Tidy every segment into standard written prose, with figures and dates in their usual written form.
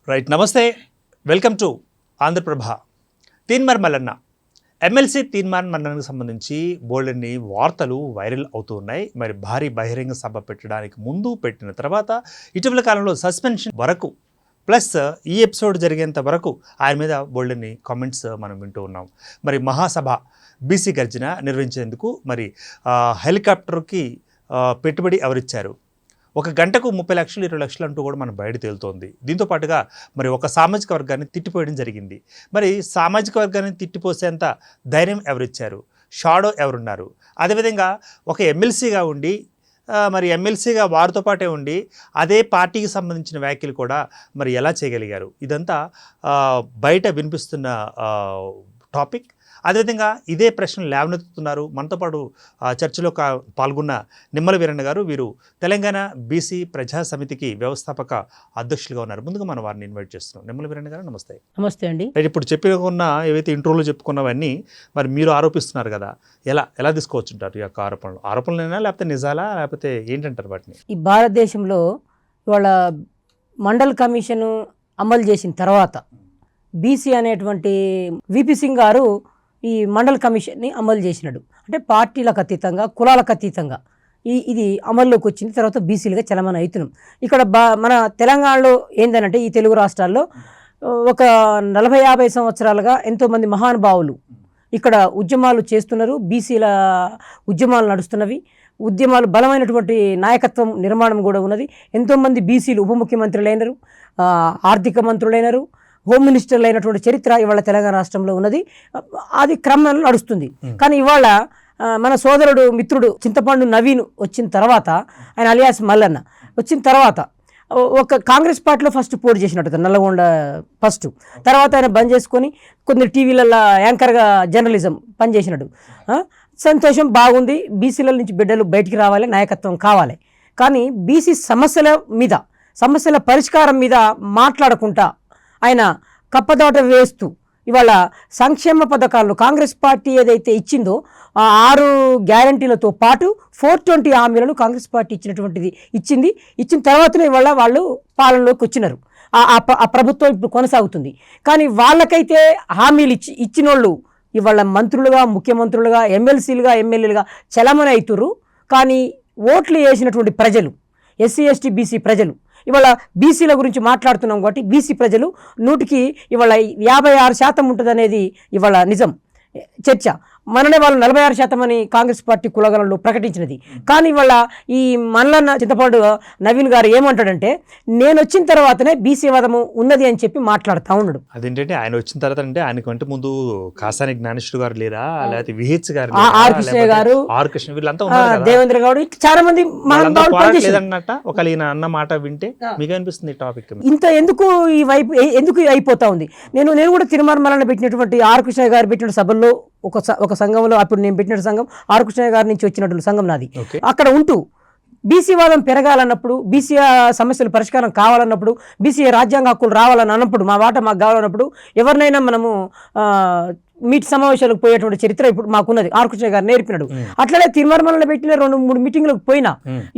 Right, నమస్తే, welcome to Andhra Prabha. Teenmaar Mallanna MLC Teenmaar మల్లన్నకు సంబంధించి బోల్డన్ని వార్తలు వైరల్ అవుతూ ఉన్నాయి. మరి భారీ బహిరంగ సభ పెట్టడానికి ముందు, పెట్టిన తర్వాత, ఇటీవల కాలంలో సస్పెన్షన్ వరకు, ప్లస్ ఈ ఎపిసోడ్ జరిగేంత వరకు ఆయన మీద బోల్డన్ని కామెంట్స్ మనం వింటూ ఉన్నాం. మరి మహాసభ బీసీ గర్జన నిర్వహించేందుకు మరి హెలికాప్టర్కి పెట్టుబడి ఎవరిచ్చారు, 1 గంటకు 30 లక్షలు 20 లక్షలు అంటూ కూడా మనం బయట తేలుతోంది. దీంతో పాటుగా మరి ఒక సామాజిక వర్గాన్ని తిట్టిపోయడం జరిగింది. మరి సామాజిక వర్గాన్ని తిట్టిపోసేంత ధైర్యం ఎవరిచ్చారు, షాడో ఎవరున్నారు, అదేవిధంగా ఒక ఎమ్మెల్సీగా ఉండి మరి ఎమ్మెల్సీగా వారితో పాటే ఉండి అదే పార్టీకి సంబంధించిన వ్యాఖ్యలు కూడా మరి ఎలా చేయగలిగారు, ఇదంతా బయట వినిపిస్తున్న టాపిక్. అదేవిధంగా ఇదే ప్రశ్నలు లేవనెత్తుతున్నారు. మనతో పాటు చర్చలో పాల్గొన్న నిమ్మల వీరన్న గారు, వీరు తెలంగాణ బీసీ ప్రజా సమితికి వ్యవస్థాపక అధ్యక్షులుగా ఉన్నారు. ముందుగా మనం వారిని ఇన్వైట్ చేస్తున్నాం. నిమ్మల వీరన్న గారు, నమస్తే. నమస్తే అండి. ఇప్పుడు చెప్పుకున్న ఏవైతే ఇంట్రోలో చెప్పుకున్నవన్నీ మరి మీరు ఆరోపిస్తున్నారు కదా, ఎలా తీసుకోవచ్చుంటారు ఈ యొక్క ఆరోపణలైనా లేకపోతే నిజాలా, లేకపోతే ఏంటంటారు వాటిని? ఈ భారతదేశంలో ఇవాళ మండల్ కమిషన్ అమలు చేసిన తర్వాత బీసీ అనేటువంటి విపి సింగ్ గారు ఈ మండల్ కమిషన్ని అమలు చేసినాడు. అంటే పార్టీలకు అతీతంగా, కులాలకు అతీతంగా ఇది అమల్లోకి వచ్చింది. తర్వాత బీసీలుగా చలమని అవుతున్నాం. ఇక్కడ మన తెలంగాణలో ఏంటంటే ఈ తెలుగు రాష్ట్రాల్లో ఒక 40-50 సంవత్సరాలుగా ఎంతోమంది మహానుభావులు ఇక్కడ ఉద్యమాలు చేస్తున్నారు. బీసీల ఉద్యమాలు నడుస్తున్నవి. ఉద్యమాలు బలమైనటువంటి నాయకత్వం నిర్మాణం కూడా ఉన్నది. ఎంతోమంది బీసీలు ఉప ముఖ్యమంత్రులైనరు, ఆర్థిక మంత్రులైనరు, హోమ్ మినిస్టర్లు అయినటువంటి చరిత్ర ఇవాళ తెలంగాణ రాష్ట్రంలో ఉన్నది. అది క్రమంలో నడుస్తుంది. కానీ ఇవాళ మన సోదరుడు మిత్రుడు చింతపండు నవీన్ వచ్చిన తర్వాత, ఆయన అలియాస్ మల్లన్న వచ్చిన తర్వాత ఒక కాంగ్రెస్ పార్టీలో ఫస్ట్ పోటీ చేసినట్టు నల్లగొండ ఫస్ట్, తర్వాత ఆయన బంద్ చేసుకొని కొన్ని టీవీలలో యాంకర్గా జర్నలిజం పనిచేసినట్టు. సంతోషం, బాగుంది. బీసీల నుంచి బిడ్డలు బయటికి రావాలి, నాయకత్వం కావాలి. కానీ బీసీ సమస్యల పరిష్కారం మీద మాట్లాడకుండా ఆయన కప్పదోట వేస్తూ ఇవాళ సంక్షేమ పథకాలను కాంగ్రెస్ పార్టీ ఏదైతే ఇచ్చిందో ఆ 6 గ్యారంటీలతో పాటు 420 హామీలను కాంగ్రెస్ పార్టీ ఇచ్చిన తర్వాతనే ఇవాళ వాళ్ళు పాలనలోకి వచ్చినారు. ఆ ప్రభుత్వం ఇప్పుడు కొనసాగుతుంది. కానీ వాళ్ళకైతే హామీలు ఇచ్చినోళ్ళు ఇవాళ మంత్రులుగా, ముఖ్యమంత్రులుగా, ఎమ్మెల్సీలుగా, ఎమ్మెల్యేలుగా చలమని అవుతుర్రు. కానీ ఓట్లు వేసినటువంటి ప్రజలు, ఎస్సీ ఎస్టీ బీసీ ప్రజలు, ఇవాళ బీసీల గురించి మాట్లాడుతున్నాం కాబట్టి బీసీ ప్రజలు 100కి ఇవాళ 56% ఉంటుంది అనేది ఇవాళ నిజం చర్చ. మననే వాళ్ళు 46% అని కాంగ్రెస్ పార్టీ కులగణంలో ప్రకటించినది. కానీ ఇవాళ ఈ మల్లన్న చింతపండు నవీన్ గారు ఏమంటాడంటే, నేను వచ్చిన తర్వాతనే బీసీ వాదము ఉన్నది అని చెప్పి మాట్లాడుతూ ఉన్నాడు. అదేంటంటే ఆయన వచ్చిన తర్వాత అంటే ఆయనకంటే ముందు కాసాని జ్ఞానేశ్వర్ గారు లేరా, లేకపోతే విహెచ్ గారు, ఆర్ కృష్ణ గారు, దేవేంద్ర గౌడ్, చాలా మంది ఒకవేళ ఈయన అన్న మాట వింటే మీకు అనిపిస్తుంది టాపిక్ ఇంత ఎందుకు ఈ వైపు ఎందుకు అయిపోతా ఉంది. నేను కూడా తిరుమల మల్లన్న పెట్టినటువంటి ఆర్ కృష్ణ గారు పెట్టిన సభల్లో ఒక సంఘంలో, అప్పుడు నేను పెట్టిన సంఘం ఆర్ కృష్ణ గారి నుంచి వచ్చినటువంటి సంఘం నాది. అక్కడ ఉంటూ బీసీ వాదం పెరగాలన్నప్పుడు, బీసీ సమస్యలు పరిష్కారం కావాలన్నప్పుడు, బీసీ రాజ్యాంగ హక్కులు రావాలని అన్నప్పుడు, మా వాట మాకు కావాలన్నప్పుడు ఎవరినైనా మనము మీట్ సమావేశాలకు పోయేటువంటి చరిత్ర ఇప్పుడు మాకున్నది. ఆర్ కృష్ణ గారు నేర్పినాడు. అట్లనే తిరుమల పెట్టిన 2-3 మీటింగ్లకు పోయినా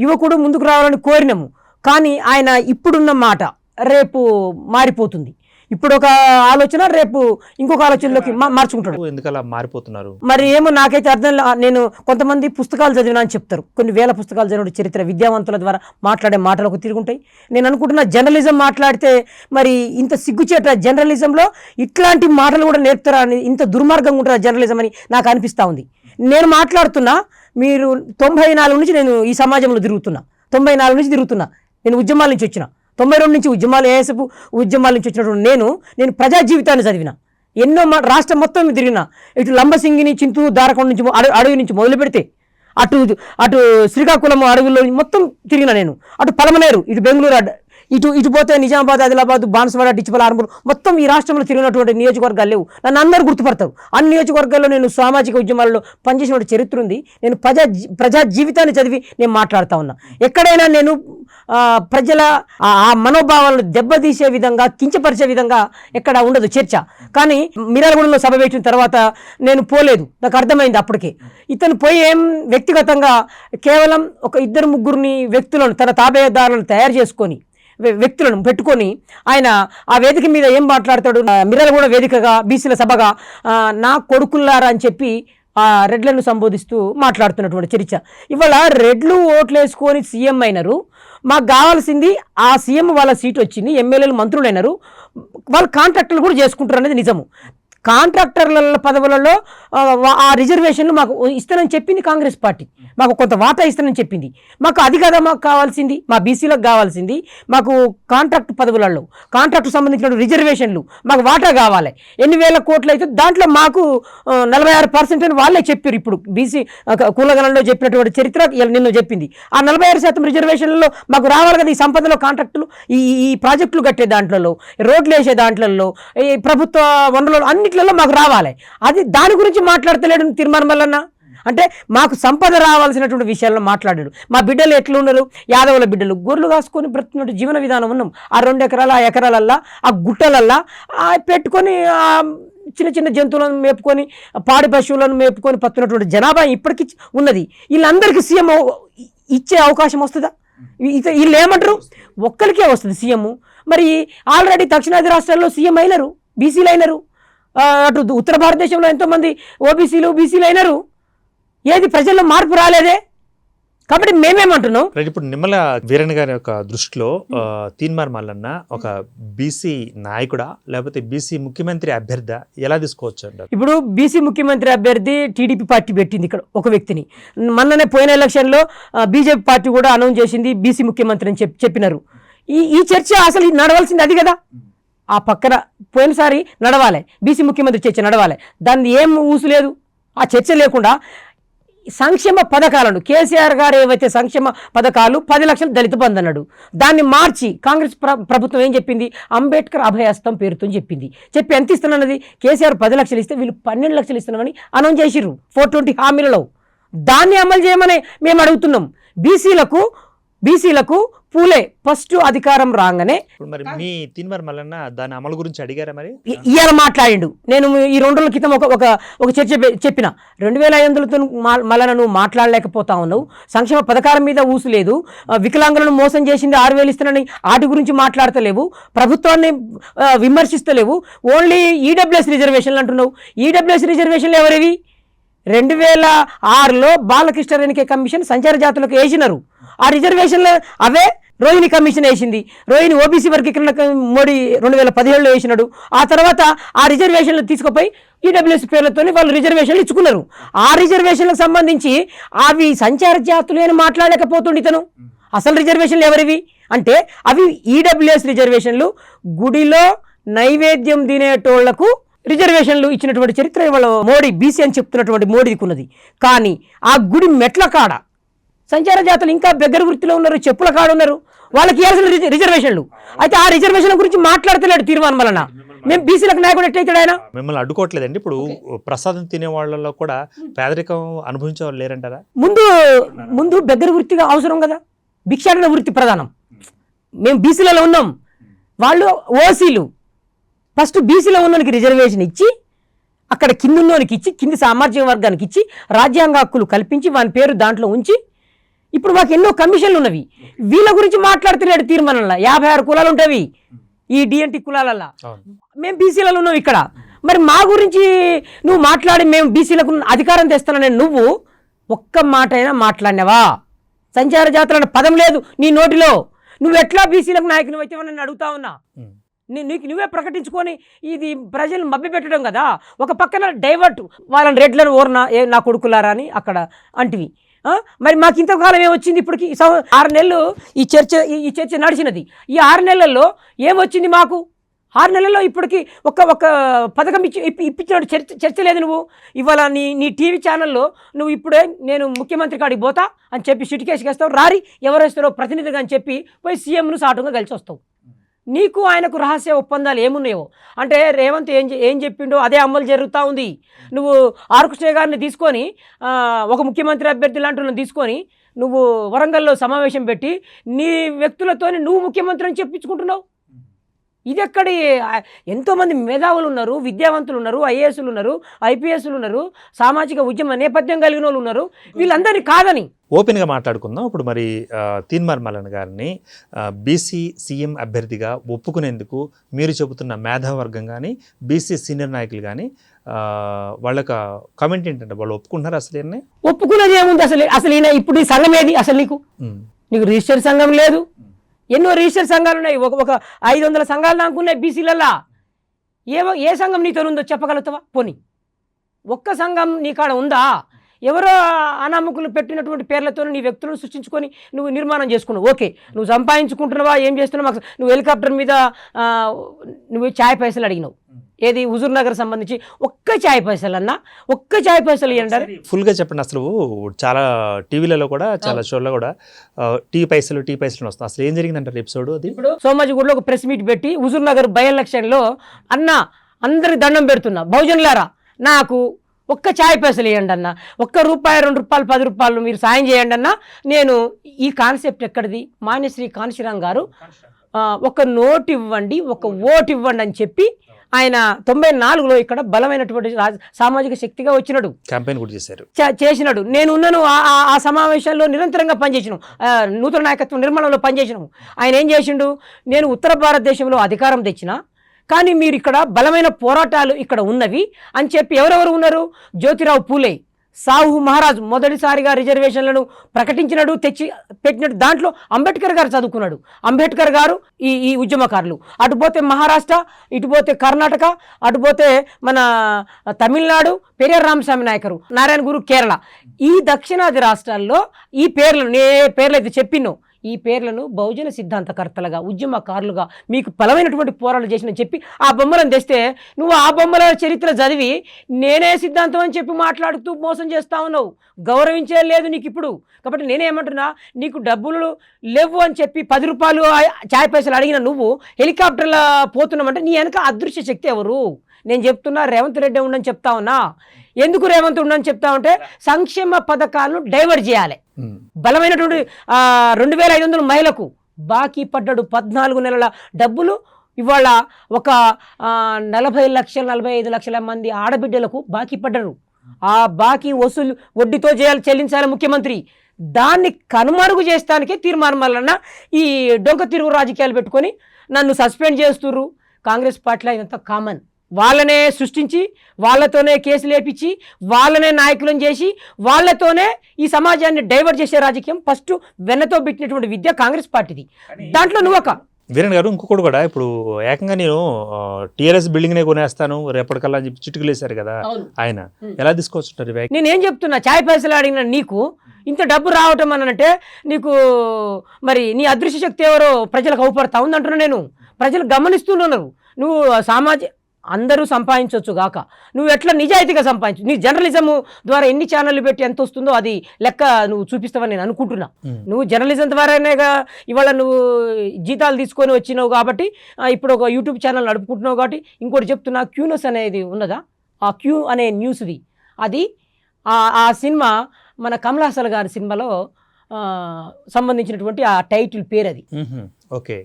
యువకుడు ముందుకు రావాలని కోరినాము. కానీ ఆయన ఇప్పుడున్న మాట రేపు మారిపోతుంది. ఇప్పుడు ఒక ఆలోచన, రేపు ఇంకొక ఆలోచనలోకి మార్చుకుంటాడు. ఎందుకలా మారిపోతున్నారు మరి ఏమో నాకైతే అర్థం. నేను కొంతమంది పుస్తకాలు చదివినా అని చెప్తారు. కొన్ని వేల పుస్తకాలు చదివిన చరిత్ర విద్యావంతుల ద్వారా మాట్లాడే మాటలకు తిరుగుంటాయి. నేను అనుకుంటున్నా జర్నలిజం మాట్లాడితే మరి ఇంత సిగ్గుచేట జర్నలిజంలో ఇట్లాంటి మాటలు కూడా నేర్పుతారా అని, ఇంత దుర్మార్గంగా ఉంటారా జర్నలిజం అని నాకు అనిపిస్తూ ఉంది. నేను మాట్లాడుతున్నా, మీరు 94 నుంచి నేను ఈ సమాజంలో తిరుగుతున్నా, 94 నుంచి తిరుగుతున్నా. నేను ఉద్యమాల నుంచి వచ్చిన, 92 నుంచి ఉద్యమాల నుంచి వచ్చినటువంటి నేను ప్రజా జీవితాన్ని చదివిన, ఎన్నో రాష్ట్రం మొత్తం తిరిగిన. ఇటు లంబసింగిని, చింతూరు, దారకొండ నుంచి, అడవి నుంచి మొదలు పెడితే అటు శ్రీకాకుళం అడవుల్లో మొత్తం తిరిగిన నేను. అటు పలమనేరు, ఇటు బెంగళూరు, ఇటు పోతే నిజామాబాద్, ఆదిలాబాద్, బాన్సువాడ, డిచ్చిపల, ఆర్మూరు, మొత్తం ఈ రాష్ట్రంలో తిరిగినటువంటి నియోజకవర్గాలు లేవు. నన్ను అందరూ గుర్తుపడతారు. అన్ని నియోజకవర్గాల్లో నేను సామాజిక ఉద్యమాల్లో పనిచేసిన చరిత్ర ఉంది. నేను ప్రజా జీవితాన్ని చదివి నేను మాట్లాడుతూ ఉన్నా. ఎక్కడైనా నేను ప్రజల ఆ మనోభావాలను దెబ్బతీసే విధంగా, కించపరిచే విధంగా ఎక్కడ ఉండదు చర్చ. కానీ మిర్యాలగూడలో సభ పెట్టిన తర్వాత నేను పోలేదు. నాకు అర్థమైంది అప్పటికే. ఇతను పోయి వ్యక్తిగతంగా కేవలం ఒక 2-3 వ్యక్తులను, తన తాబేదారులను తయారు చేసుకొని వ్యక్తులను పెట్టుకొని ఆయన ఆ వేదిక మీద ఏం మాట్లాడతాడు, మిర్యాలగూడ వేదికగా బీసీల సభగా నా కొడుకుల్లారా అని చెప్పి ఆ రెడ్లను సంబోధిస్తూ మాట్లాడుతున్నటువంటి చర్చ. ఇవాళ రెడ్లు ఓట్లు వేసుకొని సీఎం అయినారు, మాకు కావాల్సింది ఆ సీఎం వాళ్ళ సీట్ వచ్చింది, ఎమ్మెల్యేలు మంత్రులు అయినారు, వాళ్ళు కాంట్రాక్టర్లు కూడా చేసుకుంటారు అనేది నిజము. కాంట్రాక్టర్ల పదవులలో ఆ రిజర్వేషన్లు మాకు ఇస్తానని చెప్పింది కాంగ్రెస్ పార్టీ, మాకు కొంత వాటా ఇస్తానని చెప్పింది. మాకు అది కదా మాకు కావాల్సింది, మా బీసీలకు కావాల్సింది మాకు కాంట్రాక్ట్ పదవులలో కాంట్రాక్ట్ సంబంధించిన రిజర్వేషన్లు మాకు వాటా కావాలి. ఎన్ని వేల కోట్లు అయితే దాంట్లో మాకు 46% అని వాళ్ళే చెప్పారు. ఇప్పుడు బీసీ కులగణంలో చెప్పినటువంటి చరిత్ర నిన్ను చెప్పింది. ఆ 46% రిజర్వేషన్లలో మాకు రావాలి కదా. ఈ సంపదలో కాంట్రాక్టులు, ఈ ప్రాజెక్టులు కట్టే దాంట్లో, రోడ్లు వేసే దాంట్లో, ఈ ప్రభుత్వ వనరులు అన్నిట్లలో మాకు రావాలి. అది దాని గురించి మాట్లాడతలేడు తీర్మానం వల్లన్నా. అంటే మాకు సంపద రావాల్సినటువంటి విషయాల్లో మాట్లాడాడు. మా బిడ్డలు ఎట్లున్నారు, యాదవుల బిడ్డలు గొర్రెలు కాసుకొని బ్రతుకున్నట్టు జీవన విధానం ఉన్నాం. ఆ 2 ఎకరాల ఆ ఎకరాలల్లా ఆ గుట్టలల్లా పెట్టుకొని చిన్న చిన్న జంతువులను మేపుకొని పాడి పశువులను మేపుకొని పత్తున్నటువంటి జనాభా ఇప్పటికీ ఉన్నది. వీళ్ళందరికీ సీఎం ఇచ్చే అవకాశం వస్తుందా? వీళ్ళు ఏమంటారు, ఒక్కరికే వస్తుంది సీఎం. మరి ఆల్రెడీ దక్షిణాది రాష్ట్రాల్లో సీఎం అయినారు, బీసీలు అయినారు. అటు ఉత్తర భారతదేశంలో ఎంతోమంది ఓబీసీలు బీసీలు అయినారు. ఏది ప్రజల్లో మార్పు రాలేదే. కాబట్టి మేమేమంటున్నాం, ఇప్పుడు నిమ్మల వీరన్న గారి యొక్క దృష్టిలో తీన్మార్ మల్లన్న ఒక బీసీ నాయకుడా లేకపోతే బీసీ ముఖ్యమంత్రి అభ్యర్థి ఎలా తీసుకోవచ్చు అంటారు? ఇప్పుడు బీసీ ముఖ్యమంత్రి అభ్యర్థి టీడీపీ పార్టీ పెట్టింది ఇక్కడ ఒక వ్యక్తిని. మొన్ననే పోయిన ఎలక్షన్లో బీజేపీ పార్టీ కూడా అనౌన్స్ చేసింది బీసీ ముఖ్యమంత్రి అని చెప్పినారు. ఈ చర్చ అసలు నడవాల్సింది అది కదా. ఆ పక్కన పోయినసారి నడవాలి, బీసీ ముఖ్యమంత్రి చర్చ నడవాలి, దాన్ని ఏం ఊసులేదు. ఆ చర్చ లేకుండా సంక్షేమ పథకాలను కేసీఆర్ గారు ఏవైతే సంక్షేమ పథకాలు 10 లక్షలు దళిత బంధు అన్నాడు, దాన్ని మార్చి కాంగ్రెస్ ప్రభుత్వం ఏం చెప్పింది, అంబేద్కర్ అభయహస్తం పేరుతో చెప్పింది. చెప్పి ఎంత ఇస్తున్నది, కేసీఆర్ 10 లక్షలు ఇస్తే వీళ్ళు 12 లక్షలు ఇస్తున్నామని అనౌన్స్ చేసిర్రు 420 హామీలలో. దాన్ని అమలు చేయమని మేము అడుగుతున్నాం. బీసీలకు పూలే ఫస్ట్ అధికారం రాగానే మరి మీ తీన్మార్ మల్లన్న దాని అమలు గురించి అడిగారా? మరి ఇవాళ మాట్లాడిండు. నేను ఈ 2 రోజుల క్రితం ఒక చర్చ చెప్పిన, 2500తో మల్లన్న నువ్వు మాట్లాడలేకపోతా ఉన్నావు, సంక్షేమ పథకాల మీద ఊసు లేదు, వికలాంగులను మోసం చేసింది 6,000 ఇస్తానని వాటి గురించి మాట్లాడతలేవు, ప్రభుత్వాన్ని విమర్శిస్తలేవు, ఓన్లీ ఈడబ్ల్యూఎస్ రిజర్వేషన్లు అంటున్నావు. ఈడబ్ల్యూఎస్ రిజర్వేషన్లు ఎవరివి? 2006లో బాలకృష్ణ రేణుకే కమిషన్ సంచార జాతులకు వేసినారు. ఆ రిజర్వేషన్లు అవే రోహిణి కమిషన్ వేసింది. రోహిణి ఓబీసీ వర్గీకరణ మోడీ 2017లో వేసినాడు. ఆ తర్వాత ఆ రిజర్వేషన్లు తీసుకుపోయి ఈడబ్ల్యూఎస్ పేర్లతో వాళ్ళు రిజర్వేషన్లు ఇచ్చుకున్నారు. ఆ రిజర్వేషన్లకు సంబంధించి అవి సంచార జాతులు అని మాట్లాడలేకపోతుండే ఇతను. అసలు రిజర్వేషన్లు ఎవరివి అంటే అవి ఈడబ్ల్యూఎస్ రిజర్వేషన్లు. గుడిలో నైవేద్యం తినేటోళ్లకు రిజర్వేషన్లు ఇచ్చినటువంటి చరిత్ర ఇవాళ మోడీ బీసీ అని చెప్తున్నటువంటి మోడీకి ఉన్నది. కానీ ఆ గుడి మెట్ల కాడ సంచార జాతులు ఇంకా బెగ్గర వృత్తిలో ఉన్నారు, చెప్పుల కాడ ఉన్నారు, వాళ్ళకి ఇవ్వాల్సిన రిజర్వేషన్లు. అయితే ఆ రిజర్వేషన్ల గురించి మాట్లాడతలేడు తీర్మానం వలన. మేము బీసీలకు నాయకుడు ఎట్లయితాడు ఆయన? మిమ్మల్ని అడ్డుకోవట్లేదండి. ఇప్పుడు ప్రసాదం తినే వాళ్ళలో కూడా పేదరికం అనుభవించే వాళ్ళు లేరంటారా? ముందు బెగ్గర వృత్తిగా అవసరం కదా, భిక్షాటన వృత్తి ప్రధానం. మేము బీసీలలో ఉన్నాం, వాళ్ళు ఓసీలు. ఫస్ట్ బీసీలో ఉన్నోనికి రిజర్వేషన్ ఇచ్చి అక్కడ కింద ఉన్నోనికి ఇచ్చి కింది సామాజిక వర్గానికి ఇచ్చి రాజ్యాంగ హక్కులు కల్పించి వాని పేరు దాంట్లో ఉంచి ఇప్పుడు మాకు ఎన్నో కమిషన్లు ఉన్నవి. వీళ్ళ గురించి మాట్లాడుతున్నాడు తీర్మానంలో. 56 కులాలు ఉంటాయి ఈ డిఎన్టీ కులాలల్లో. మేము బీసీలలో ఉన్నాం ఇక్కడ. మరి మా గురించి నువ్వు మాట్లాడి మేము బీసీలకు అధికారం తెస్తానని నువ్వు ఒక్క మాట అయినా మాట్లాడినవా? సంచార జాతులు పదం లేదు నీ నోటిలో. నువ్వు ఎట్లా బీసీలకు నాయకుని అయితే నన్ను అడుగుతా ఉన్నా. నీకు నువ్వే ప్రకటించుకొని ఇది ప్రజలు మభ్యపెట్టడం కదా. ఒక పక్కన డైవర్ట్ వాళ్ళని రెడ్లను ఓర్నా నా కొడుకులారా అని అక్కడ అంటివి. మరి మాకు ఇంతకాలం ఏమొచ్చింది? ఇప్పటికి 6 నెలలు ఈ చర్చ నడిచినది. ఈ 6 నెలల్లో ఏమొచ్చింది మాకు? 6 నెలల్లో ఇప్పటికి ఒక పథకం ఇప్పించిన చర్చ లేదు. నువ్వు ఇవాళ నీ టీవీ ఛానల్లో నువ్వు ఇప్పుడే నేను ముఖ్యమంత్రి కాడికి పోతా అని చెప్పి సిటికేసి వేస్తావు, రారి ఎవరు వేస్తారో ప్రతినిధిగా అని చెప్పి పోయి సీఎంను సాటుగా కలిసి వస్తావు. నీకు ఆయనకు రహస్య ఒప్పందాలు ఏమున్నాయో అంటే రేవంత్ ఏం చెప్పిండో అదే అమలు జరుగుతూ ఉంది. నువ్వు ఆర్కృష్ణ గారిని తీసుకొని ఒక ముఖ్యమంత్రి అభ్యర్థి లాంటి తీసుకొని నువ్వు వరంగల్లో సమావేశం పెట్టి నీ వ్యక్తులతో నువ్వు ముఖ్యమంత్రి అని చెప్పించుకుంటున్నావు. ఇది ఎక్కడి ఎంతోమంది మేధావులు ఉన్నారు, విద్యావంతులు ఉన్నారు, ఐఏఎస్లు ఉన్నారు, ఐపీఎస్లు ఉన్నారు, సామాజిక ఉద్యమ నేపథ్యం కలిగిన వాళ్ళు ఉన్నారు. వీళ్ళందరినీ కాదని ఓపెన్గా మాట్లాడుకుందాం. ఇప్పుడు మరి తీన్మార్ మల్లన్న గారిని బీసీ సీఎం అభ్యర్థిగా ఒప్పుకునేందుకు మీరు చెబుతున్న మేధావర్గం కానీ బీసీ సీనియర్ నాయకులు కానీ వాళ్ళకి కామెంట్ ఏంటంటే వాళ్ళు ఒప్పుకుంటున్నారు అసలు ఒప్పుకున్నది ఏముంది? అసలు ఈయన ఇప్పుడు ఈ సంఘం ఏది అసలు? నీకు రిజిస్టర్ సంఘం లేదు. ఎన్నో రిజిస్టర్ సంఘాలు ఉన్నాయి. ఒక 500 సంఘాలు దాకున్నాయి బీసీలల్లా. ఏ సంఘం నీతో ఉందో చెప్పగలుగుతావా? పోనీ ఒక్క సంఘం నీ కాడ ఉందా? ఎవరో అనామకులు పెట్టినటువంటి పేర్లతో నీ వ్యక్తులను సృష్టించుకొని నువ్వు నిర్మాణం చేసుకున్నావు. ఓకే, నువ్వు సంపాదించుకుంటున్నావా, ఏం చేస్తున్నావు? నువ్వు హెలికాప్టర్ మీద నువ్వు ఛాయ్ పైసలు అడిగినావు. ఏది హుజూర్ నగర్ సంబంధించి ఒక్క ఛాయ్ పైసలు అన్నా, ఒక్క ఛాయ్ పైసలు ఇవ్వండి. ఫుల్గా చెప్పండి. అసలు చాలా టీవీలలో కూడా చాలా షోల్లో కూడా టీ పైసలు వస్తాయి. అసలు ఏం జరిగిందంటారు ఎపిసోడ్? అది ఇప్పుడు సోమాజిగూడలో ఒక ప్రెస్ మీట్ పెట్టి హుజూర్ నగర్ బై ఎలక్షన్లో అందరికి దండం పెడుతున్నా, బహుజనులారా నాకు ఒక్క ఛాయ్ పైసలు ఇవ్వండి అన్న, ఒక్క రూపాయి, 2 రూపాయలు, 10 రూపాయలు మీరు సాయం చేయండి అన్న. నేను ఈ కాన్సెప్ట్ ఎక్కడిది? మాన్యశ్రీ కాన్శీరాం గారు ఒక నోటు ఇవ్వండి, ఒక ఓటు ఇవ్వండి అని చెప్పి ఆయన 94లో ఇక్కడ బలమైనటువంటి సామాజిక శక్తిగా వచ్చినాడు, క్యాంపెయిన్ కూడా చేసినాడు. నేను ఉన్నాను ఆ సమావేశాల్లో, నిరంతరంగా పనిచేసినాం, నూతన నాయకత్వం నిర్మాణంలో పనిచేసినాము. ఆయన ఏం చేసిండు? నేను ఉత్తర భారతదేశంలో అధికారం తెచ్చినా కానీ మీరు ఇక్కడ బలమైన పోరాటాలు ఇక్కడ ఉన్నవి అని చెప్పి ఎవరెవరు ఉన్నారు? జ్యోతిరావు పూలే, సాహు మహారాజ్ మొదటిసారిగా రిజర్వేషన్లను ప్రకటించినాడు, తెచ్చి పెట్టినాడు. దాంట్లో అంబేద్కర్ గారు చదువుకున్నాడు. అంబేద్కర్ గారు ఈ ఉద్యమకారులు. అటుపోతే మహారాష్ట్ర, ఇటుపోతే కర్ణాటక, అటుపోతే మన తమిళనాడు పెరియార్ రామస్వామి నాయకరు, నారాయణ గురు కేరళ. ఈ దక్షిణాది రాష్ట్రాల్లో ఈ పేర్లను పేర్లు అయితే చెప్పినో ఈ పేర్లను బహుజన సిద్ధాంతకర్తలుగా, ఉద్యమకారులుగా మీకు బలమైనటువంటి పోరాటాలు చేసిన చెప్పి ఆ బొమ్మలను తెస్తే నువ్వు ఆ బొమ్మల చరిత్ర చదివి నేనే సిద్ధాంతం అని చెప్పి మాట్లాడుతూ మోసం చేస్తా ఉన్నావు. గౌరవించే లేదు నీకు ఇప్పుడు. కాబట్టి నేనేమంటున్నా, నీకు డబ్బులు లేవు అని చెప్పి 10 రూపాయలు ఛాయ్ పైసలు అడిగిన నువ్వు హెలికాప్టర్లో పోతున్నామంటే నీ వెనక అదృశ్య శక్తి ఎవరు? నేను చెప్తున్నా, రేవంత్ రెడ్డి ఉండని చెప్తా ఉన్నా. ఎందుకు రేవంత్ ఉండని చెప్తా ఉంటే సంక్షేమ పథకాలను డైవర్ట్ చేయాలి. బలమైనటువంటి 2500 మహిళలకు బాకీ పడ్డాడు 14 నెలల డబ్బులు. ఇవాళ ఒక 40 లక్షల 45 లక్షల మంది ఆడబిడ్డలకు బాకీ పడ్డారు. ఆ బాకీ వసూలు వడ్డీతో చెల్లించాలి ముఖ్యమంత్రి. దాన్ని కనుమరుగు చేస్తానికే తీర్మానం వలన ఈ డొంక తిరుగు రాజకీయాలు పెట్టుకొని నన్ను సస్పెండ్ చేస్తుర్రు. కాంగ్రెస్ పార్టీలో ఇదంతా కామన్. వాళ్ళనే సృష్టించి, వాళ్ళతోనే కేసులు వేపించి, వాళ్ళనే నాయకులను చేసి, వాళ్ళతోనే ఈ సమాజాన్ని డైవర్ట్ చేసే రాజకీయం ఫస్ట్ వెన్నతో పెట్టినటువంటి విద్య కాంగ్రెస్ పార్టీది. దాంట్లో నువ్వు ఒక వీరన్ గారు ఇంకొకటి కూడా ఇప్పుడు ఏకంగా నేను టీఆర్ఎస్ బిల్డింగ్నే కొనేస్తాను రేపటికల్లా అని చెప్పి చిటుకులు వేశారు కదా, ఆయన ఎలా తీసుకోవచ్చు? నేనేం చెప్తున్నా, ఛాయ్ పైసలు అడిగిన నీకు ఇంత డబ్బు రావటం అనంటే నీకు మరి నీ అదృశ్య శక్తి ఎవరో ప్రజలకు అవపడతా ఉందంటున్నా. నేను ప్రజలు గమనిస్తున్నారు. నువ్వు అందరూ సంపాదించవచ్చు గాక, నువ్వు ఎట్లా నిజాయితీగా సంపాదించు. నీ జర్నలిజము ద్వారా ఎన్ని ఛానళ్ళు పెట్టి ఎంత వస్తుందో అది లెక్క నువ్వు చూపిస్తావని నేను అనుకుంటున్నా. నువ్వు జర్నలిజం ద్వారానేగా ఇవాళ నువ్వు జీతాలు తీసుకొని వచ్చినావు కాబట్టి ఇప్పుడు ఒక యూట్యూబ్ ఛానల్ నడుపుకుంటున్నావు కాబట్టి. ఇంకోటి చెప్తున్నా, క్యూనస్ అనేది ఉన్నదా, ఆ క్యూ అనే న్యూస్ది, అది ఆ సినిమా మన కమల్ హాసన్ గారి సినిమాలో సంబంధించినటువంటి ఆ టైటిల్ పేరు అది. ఓకే,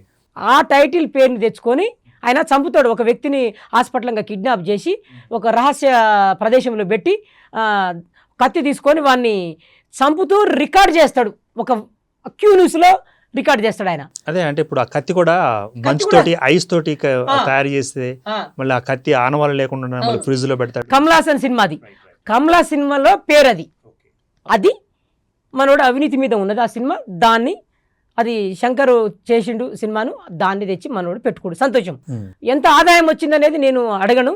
ఆ టైటిల్ పేరుని తెచ్చుకొని ఆయన చంపుతాడు. ఒక వ్యక్తిని హాస్పిటల్గా కిడ్నాప్ చేసి ఒక రహస్య ప్రదేశంలో పెట్టి కత్తి తీసుకొని వాడిని చంపుతూ రికార్డ్ చేస్తాడు. ఒక క్యూ న్యూస్లో రికార్డ్ చేస్తాడు ఆయన. అదే అంటే ఇప్పుడు ఆ కత్తి కూడా మంచుతోటి ఐస్ తోటి తయారు చేస్తే మళ్ళీ ఆ కత్తి ఆనవాళ్ళు లేకుండా ఫ్రిడ్జ్ లో పెడతాడు. కమల్ హాసన్ సినిమాది, కమలా సినిమాలో పేరు అది. అది మనోడు అవినీతి మీద ఉన్నది ఆ సినిమా. దాన్ని అది శంకర్ చేసిండు సినిమాను, దాన్ని తెచ్చి మనోడు పెట్టుకోడు. సంతోషం. ఎంత ఆదాయం వచ్చిందనేది నేను అడగను,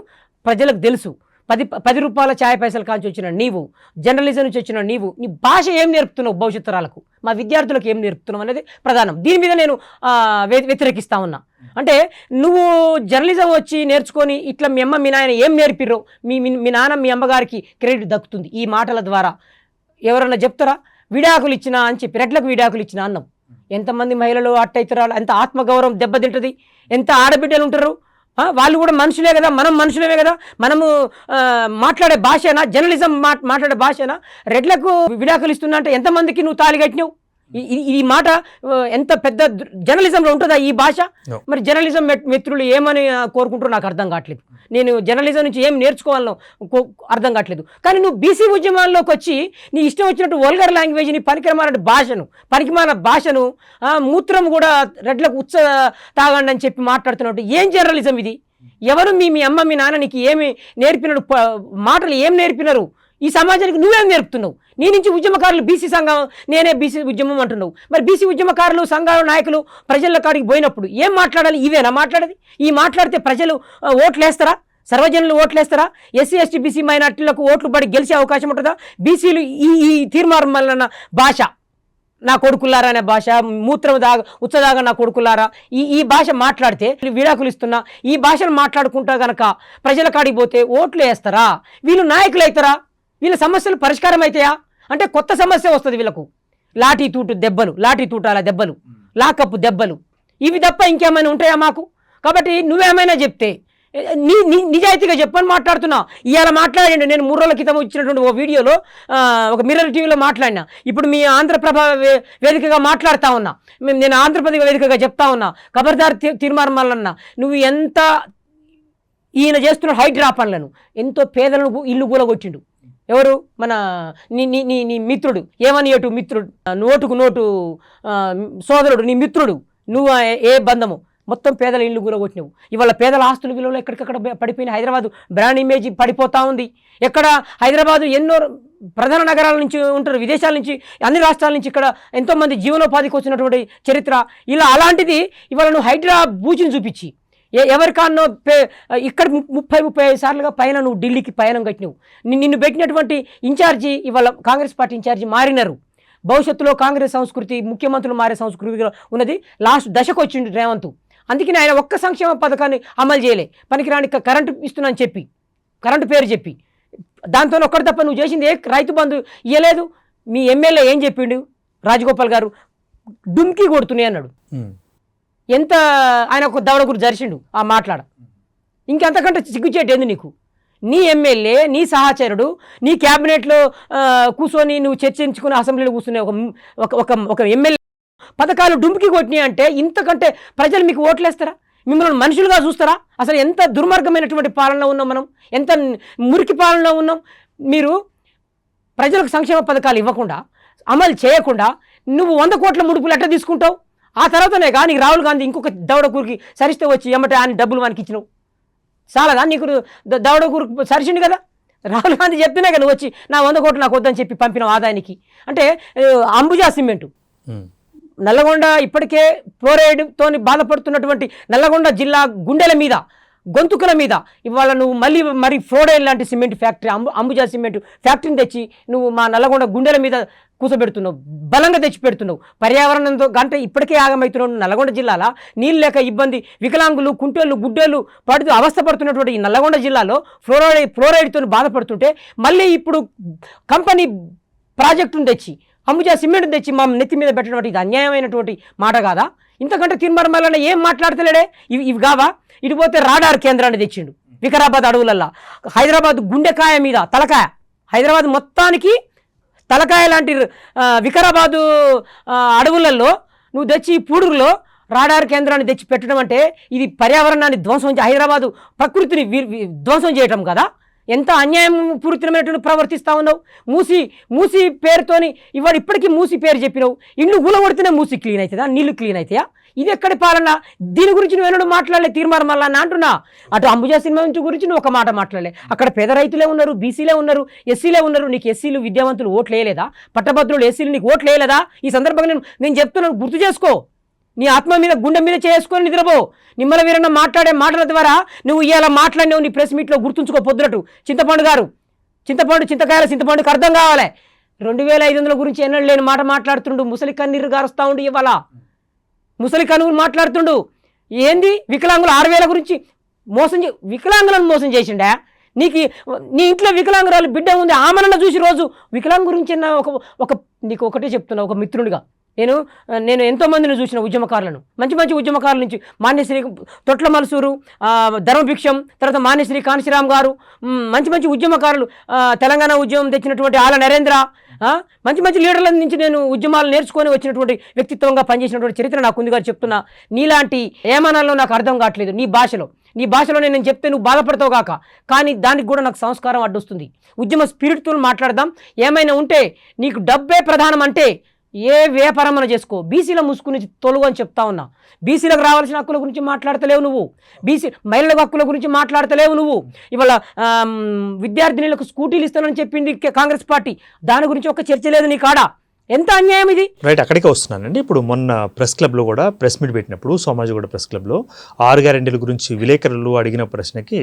ప్రజలకు తెలుసు. 10 రూపాయల ఛాయ్ పైసలు కాంచి వచ్చిన నీవు, జర్నలిజం నుంచి వచ్చిన నీవు, నీ భాష ఏం నేర్పుతున్నావు భవిష్యత్ తరాలకు, మా విద్యార్థులకు ఏం నేర్పుతున్నావు అనేది ప్రధానం. దీని మీద నేను వ్యతిరేకిస్తా ఉన్నా. అంటే నువ్వు జర్నలిజం వచ్చి నేర్చుకొని ఇట్లా మీ అమ్మ మీ నాయన ఏం నేర్పిర్రో మీ నాన్న మీ అమ్మగారికి క్రెడిట్ దక్కుతుంది ఈ మాటల ద్వారా. ఎవరన్నా చెప్తారా విడాకులు ఇచ్చినా అని చెప్పి, రెడ్లకు విడాకులు ఇచ్చినా అన్నావు. ఎంతమంది మహిళలు అట్టయితరాలు, ఎంత ఆత్మగౌరవం దెబ్బతింటుంది, ఎంత ఆడబిడ్డలు ఉంటారు. వాళ్ళు కూడా మనుషులే కదా, మనం మనుషులమే కదా. మనము మాట్లాడే భాషనా, జర్నలిజం మాట్లాడే భాషనా. రెడ్లకు విడాకులు ఇస్తున్నా అంటే ఎంతమందికి నువ్వు తాళి కట్టినావు? ఈ మాట ఎంత పెద్ద జర్నలిజంలో ఉంటుందా ఈ భాష? No. మరి జర్నలిజం మిత్రులు ఏమని కోరుకుంటారో నాకు అర్థం కావట్లేదు. నేను జర్నలిజం నుంచి ఏం నేర్చుకోవాలనో అర్థం కావట్లేదు. కానీ నువ్వు బీసీ ఉద్యమాల్లోకి వచ్చి నీ ఇష్టం వచ్చినట్టు వల్గర్ లాంగ్వేజ్ని పనికిమాలిన భాషను మూత్రం కూడా రెడ్లకు తాగండి అని చెప్పి మాట్లాడుతున్నట్టు ఏం జర్నలిజం ఇది? ఎవరు మీ అమ్మ మీ నాన్న నీకు ఏమి నేర్పినారు? మాటలు ఏం నేర్పినారు? ఈ సమాజానికి నువ్వేం నేర్పుతున్నావు? నీ నుంచి ఉద్యమకారులు బీసీ సంఘం నేనే బీసీ ఉద్యమం అంటున్నావు. మరి బీసీ ఉద్యమకారులు సంఘాల నాయకులు ప్రజల కాడికి పోయినప్పుడు ఏం మాట్లాడాలి? ఇవేనా మాట్లాడేది? ఈ మాట్లాడితే ప్రజలు ఓట్లేస్తారా? సర్వజనులు ఓట్లేస్తారా? ఎస్సీ ఎస్టీ బీసీ మైనార్టీలకు ఓట్లు పడి గెలిచే అవకాశం ఉంటుందా? బీసీలు ఈ తీర్మానం భాష నా కొడుకులారా అనే భాష, మూత్రం ఉచ్చదాగా నా కొడుకులారా ఈ భాష మాట్లాడితే విడాకులు ఇస్తున్నా ఈ భాషను మాట్లాడుకుంటా గనక ప్రజల కాడికి పోతే ఓట్లు వేస్తారా? వీళ్ళు నాయకులు అవుతారా? వీళ్ళ సమస్యలు పరిష్కారం అవుతాయా? అంటే కొత్త సమస్య వస్తుంది వీళ్ళకు. లాఠీ తూటాల దెబ్బలు, లాకప్పు దెబ్బలు, ఇవి తప్ప ఇంకేమైనా ఉంటాయా మాకు? కాబట్టి నువ్వేమైనా చెప్తే నిజాయితీగా చెప్పని మాట్లాడుతున్నా. ఇవాళ మాట్లాడండి. నేను 3 రోజుల క్రితం ఇచ్చినటువంటి ఓ వీడియోలో ఒక మిర్రర్ టీవీలో మాట్లాడినా. ఇప్పుడు మీ ఆంధ్రప్రభ వేదికగా మాట్లాడుతూ ఉన్నా. నేను ఆంధ్రప్రదేశ్ వేదికగా చెప్తా ఉన్నా. ఖబర్దార్ తీర్మానం నువ్వు ఎంత ఈయన చేస్తున్న హైడ్రా పనులను ఎంతో పేదలను ఇల్లు కూలగొట్టిండు. ఎవరు? మన నీ మిత్రుడు, ఏమనియటు మిత్రుడు, నోటుకు నోటు సోదరుడు, నీ మిత్రుడు. నువ్వు ఏ బంధము? మొత్తం పేదల ఇల్లు కూలగొట్టినవు. ఇవాళ పేదల ఆస్తుల విలువలు ఎక్కడికక్కడ పడిపోయిన హైదరాబాద్ బ్రాండ్ ఇమేజ్ పడిపోతూ ఉంది. ఎక్కడ హైదరాబాదు ఎన్నో ప్రధాన నగరాల నుంచి ఉంటారు, విదేశాల నుంచి, అన్ని రాష్ట్రాల నుంచి ఇక్కడ ఎంతోమంది జీవనోపాధికి వచ్చినటువంటి చరిత్ర. ఇలా అలాంటిది ఇవాళ నువ్వు హైడ్రా బూచిని చూపించి ఎవరికాన్నో ఇక్కడ 30-35 సార్లుగా పైన నువ్వు ఢిల్లీకి పయనం కట్టినవు. నిన్ను పెట్టినటువంటి ఇన్ఛార్జి ఇవాళ కాంగ్రెస్ పార్టీ ఇన్ఛార్జి మారినారు. భవిష్యత్తులో కాంగ్రెస్ సంస్కృతి, ముఖ్యమంత్రులు మారే సంస్కృతిగా ఉన్నది. లాస్ట్ దశకు వచ్చింది రేవంత్. అందుకని ఆయన ఒక్క సంక్షేమ పథకాన్ని అమలు చేయలే. పనికిరాని కరెంటు ఇస్తున్నాను చెప్పి, కరెంటు పేరు చెప్పి, దాంతో ఒక్కటి తప్ప నువ్వు చేసింది రైతు బంధు ఇవ్వలేదు. మీ ఎమ్మెల్యే ఏం చెప్పిండు? రాజగోపాల్ గారు డుమ్కి కొడుతున్నాయి అన్నాడు. ఎంత ఆయన ఒక దవడగురు జరిసిండు ఆ మాట్లాడ. ఇంకెంతకంటే సిగ్గుచేటు ఏంది నీకు? నీ ఎమ్మెల్యే, నీ సహచరుడు, నీ క్యాబినెట్లో కూర్చొని నువ్వు చర్చించుకుని అసెంబ్లీలో కూర్చునే ఒక ఎమ్మెల్యే పథకాలు డుమ్కి కొట్టినాయి అంటే ఇంతకంటే ప్రజలు మీకు ఓట్లేస్తారా? మిమ్మల్ని మనుషులుగా చూస్తారా? అసలు ఎంత దుర్మార్గమైనటువంటి పాలనలో ఉన్నాం మనం, ఎంత మురికి పాలనలో ఉన్నాం. మీరు ప్రజలకు సంక్షేమ పథకాలు ఇవ్వకుండా, అమలు చేయకుండా నువ్వు 100 కోట్ల ముడుపులు ఎట్లా తీసుకుంటావు? ఆ తర్వాతనే కానీ రాహుల్ గాంధీ ఇంకొక దవడకూరికి సరిస్తే వచ్చి ఏమంటే ఆయన డబ్బులు మనకి ఇచ్చినావు. చాలాదా నీకు? దవడకూరు సరిచిండు కదా. రాహుల్ గాంధీ చెప్తేనే కదా వచ్చి నా 100 కోట్లు నాకు వద్దని చెప్పి పంపినావు ఆదాయానికి. అంటే అంబుజా సిమెంటు, నల్లగొండ ఇప్పటికే ఫ్లోరైడ్తో బాధపడుతున్నటువంటి నల్లగొండ జిల్లా గుండెల మీద, గొంతుకుల మీద ఇవాళ నువ్వు మరి ఫ్లోరైడ్ లాంటి సిమెంట్ ఫ్యాక్టరీ, అంబుజా సిమెంట్ ఫ్యాక్టరీని తెచ్చి నువ్వు మా నల్లగొండ గుండెల మీద కూసబెడుతున్నావు, బలంగా తెచ్చి పెడుతున్నావు. పర్యావరణంతో గంట ఇప్పటికే ఆగమవుతున్నావు. నల్లగొండ జిల్లాలో నీళ్ళు లేక ఇబ్బంది, వికలాంగులు, కుంటోళ్ళు, గుడ్డోళ్ళు పడుతూ అవస్థపడుతున్నటువంటి ఈ నల్లగొండ జిల్లాలో ఫ్లోరైడ్తో బాధపడుతుంటే మళ్ళీ ఇప్పుడు కంపెనీ ప్రాజెక్టును తెచ్చి, అంబుజా సిమెంట్ తెచ్చి మా నెత్తి మీద పెట్టడం ఇది అన్యాయమైనటువంటి మాట కాదా? ఇంతకంటే తీర్మానం ఏం మాట్లాడతలేడే? ఇవి కావా? ఇటు పోతే రాడార్ కేంద్రాన్ని తెచ్చిండు వికారాబాద్ అడవులల్లా. హైదరాబాద్ గుండెకాయ మీద తలకాయ, హైదరాబాద్ మొత్తానికి తలకాయ లాంటి వికారాబాదు అడవులలో నువ్వు తెచ్చి పూడూరులో రాడార్ కేంద్రాన్ని తెచ్చి పెట్టడం అంటే ఇది పర్యావరణాన్ని ధ్వంసం, హైదరాబాదు ప్రకృతిని ధ్వంసం చేయటం కదా. ఎంత అన్యాయం పూరితమైనటువంటి ప్రవర్తిస్తూ ఉన్నావు. మూసి పేరుతోని ఇప్పటికీ మూసి పేరు చెప్పినావు. ఇల్లు గులగొడితేనే మూసి క్లీన్ అవుతుందా? నీళ్లు క్లీన్ అవుతాయా? ఇది ఎక్కడి పాలన? దీని గురించి నువ్వు ఏనాడు మాట్లాడలే. తీర్మానం మళ్ళా అంటున్నా. అటు అంబుజా సినిమా గురించి నువ్వు ఒక మాట మాట్లాడలే. అక్కడ పేద రైతులే ఉన్నారు, బీసీలే ఉన్నారు, ఎస్సీలే ఉన్నారు. నీకు ఎస్సీలు విద్యావంతులు ఓట్లు వేయలేదా? పట్టభద్రులు ఎస్సీలు నీకు ఓట్లు వేయలేదా? ఈ సందర్భంగా నేను చెప్తున్నాను, గుర్తు చేసుకో. నీ ఆత్మ మీద గుండె మీద చేసుకొని నిద్రపో. నిమ్మల వీరన్న మాట్లాడే మాటల ద్వారా నువ్వు ఇలా మాట్లాడినావు. నీ ప్రెస్ మీట్లో గుర్తుంచుకో. పొద్దునట్టు చింతపండుకి అర్థం కావాలి. 2500 గురించి ఎన్నడూ లేని మాట మాట్లాడుతుండు. ముసలి కన్నీరు గారుస్తూ ఉండు. ఇవాళ ముసలి కనుగోలు మాట్లాడుతుండు. ఏంది వికలాంగులు 6000 గురించి వికలాంగులను మోసం చేసిండా? నీ ఇంట్లో వికలాంగురాలు బిడ్డ ఉంది, ఆమెనన్న చూసి రోజు వికలాంగు గురించి నీకు ఒకటే చెప్తున్నా, ఒక మిత్రుడిగా నేను ఎంతోమందిని చూసిన ఉద్యమకారులను, మంచి మంచి ఉద్యమకారుల నుంచి మాన్యశ్రీ తొట్ల మలసూరు, ధర్మభిక్షం, తర్వాత మాన్యశ్రీ కాంశీరామ్ గారు, మంచి మంచి ఉద్యమకారులు, తెలంగాణ ఉద్యమం తెచ్చినటువంటి ఆల నరేంద్ర, మంచి మంచి లీడర్ల నుంచి నేను ఉద్యమాలు నేర్చుకొని వచ్చినటువంటి వ్యక్తిత్వంగా పనిచేసినటువంటి చరిత్ర నాకు ఉంది గారు. చెప్తున్నా, నీలాంటి ఏమనాలో నాకు అర్థం కావట్లేదు. నీ భాషలో నేను చెప్తే నువ్వు బాధపడతావు కాక, కానీ దానికి కూడా నాకు సంస్కారం అడ్డొస్తుంది. ఉద్యమ స్పిరిట్తో మాట్లాడదాం. ఏమైనా ఉంటే నీకు డబ్బే ప్రధానం అంటే ఏ వ్యాపారం మనం చేసుకో, బీసీల ముసుగు నుంచి తొలుగు అని చెప్తా ఉన్నా. బీసీలకు రావాల్సిన హక్కుల గురించి మాట్లాడతలేవు నువ్వు, బీసీ మహిళల హక్కుల గురించి మాట్లాడతలేవు నువ్వు. ఇవాళ విద్యార్థినులకు స్కూటీలు ఇస్తానని చెప్పింది కాంగ్రెస్ పార్టీ, దాని గురించి ఒక చర్చ లేదు నీ కాడ. ఎంత అన్యాయం ఇది. రైట్, అక్కడికే వస్తున్నానండి. ఇప్పుడు మొన్న ప్రెస్ క్లబ్లో కూడా ప్రెస్ మీట్ పెట్టినప్పుడు సోమాజిగూడ ప్రెస్ క్లబ్లో 6 గ్యారెంటీల గురించి విలేకరులు అడిగిన ప్రశ్నకి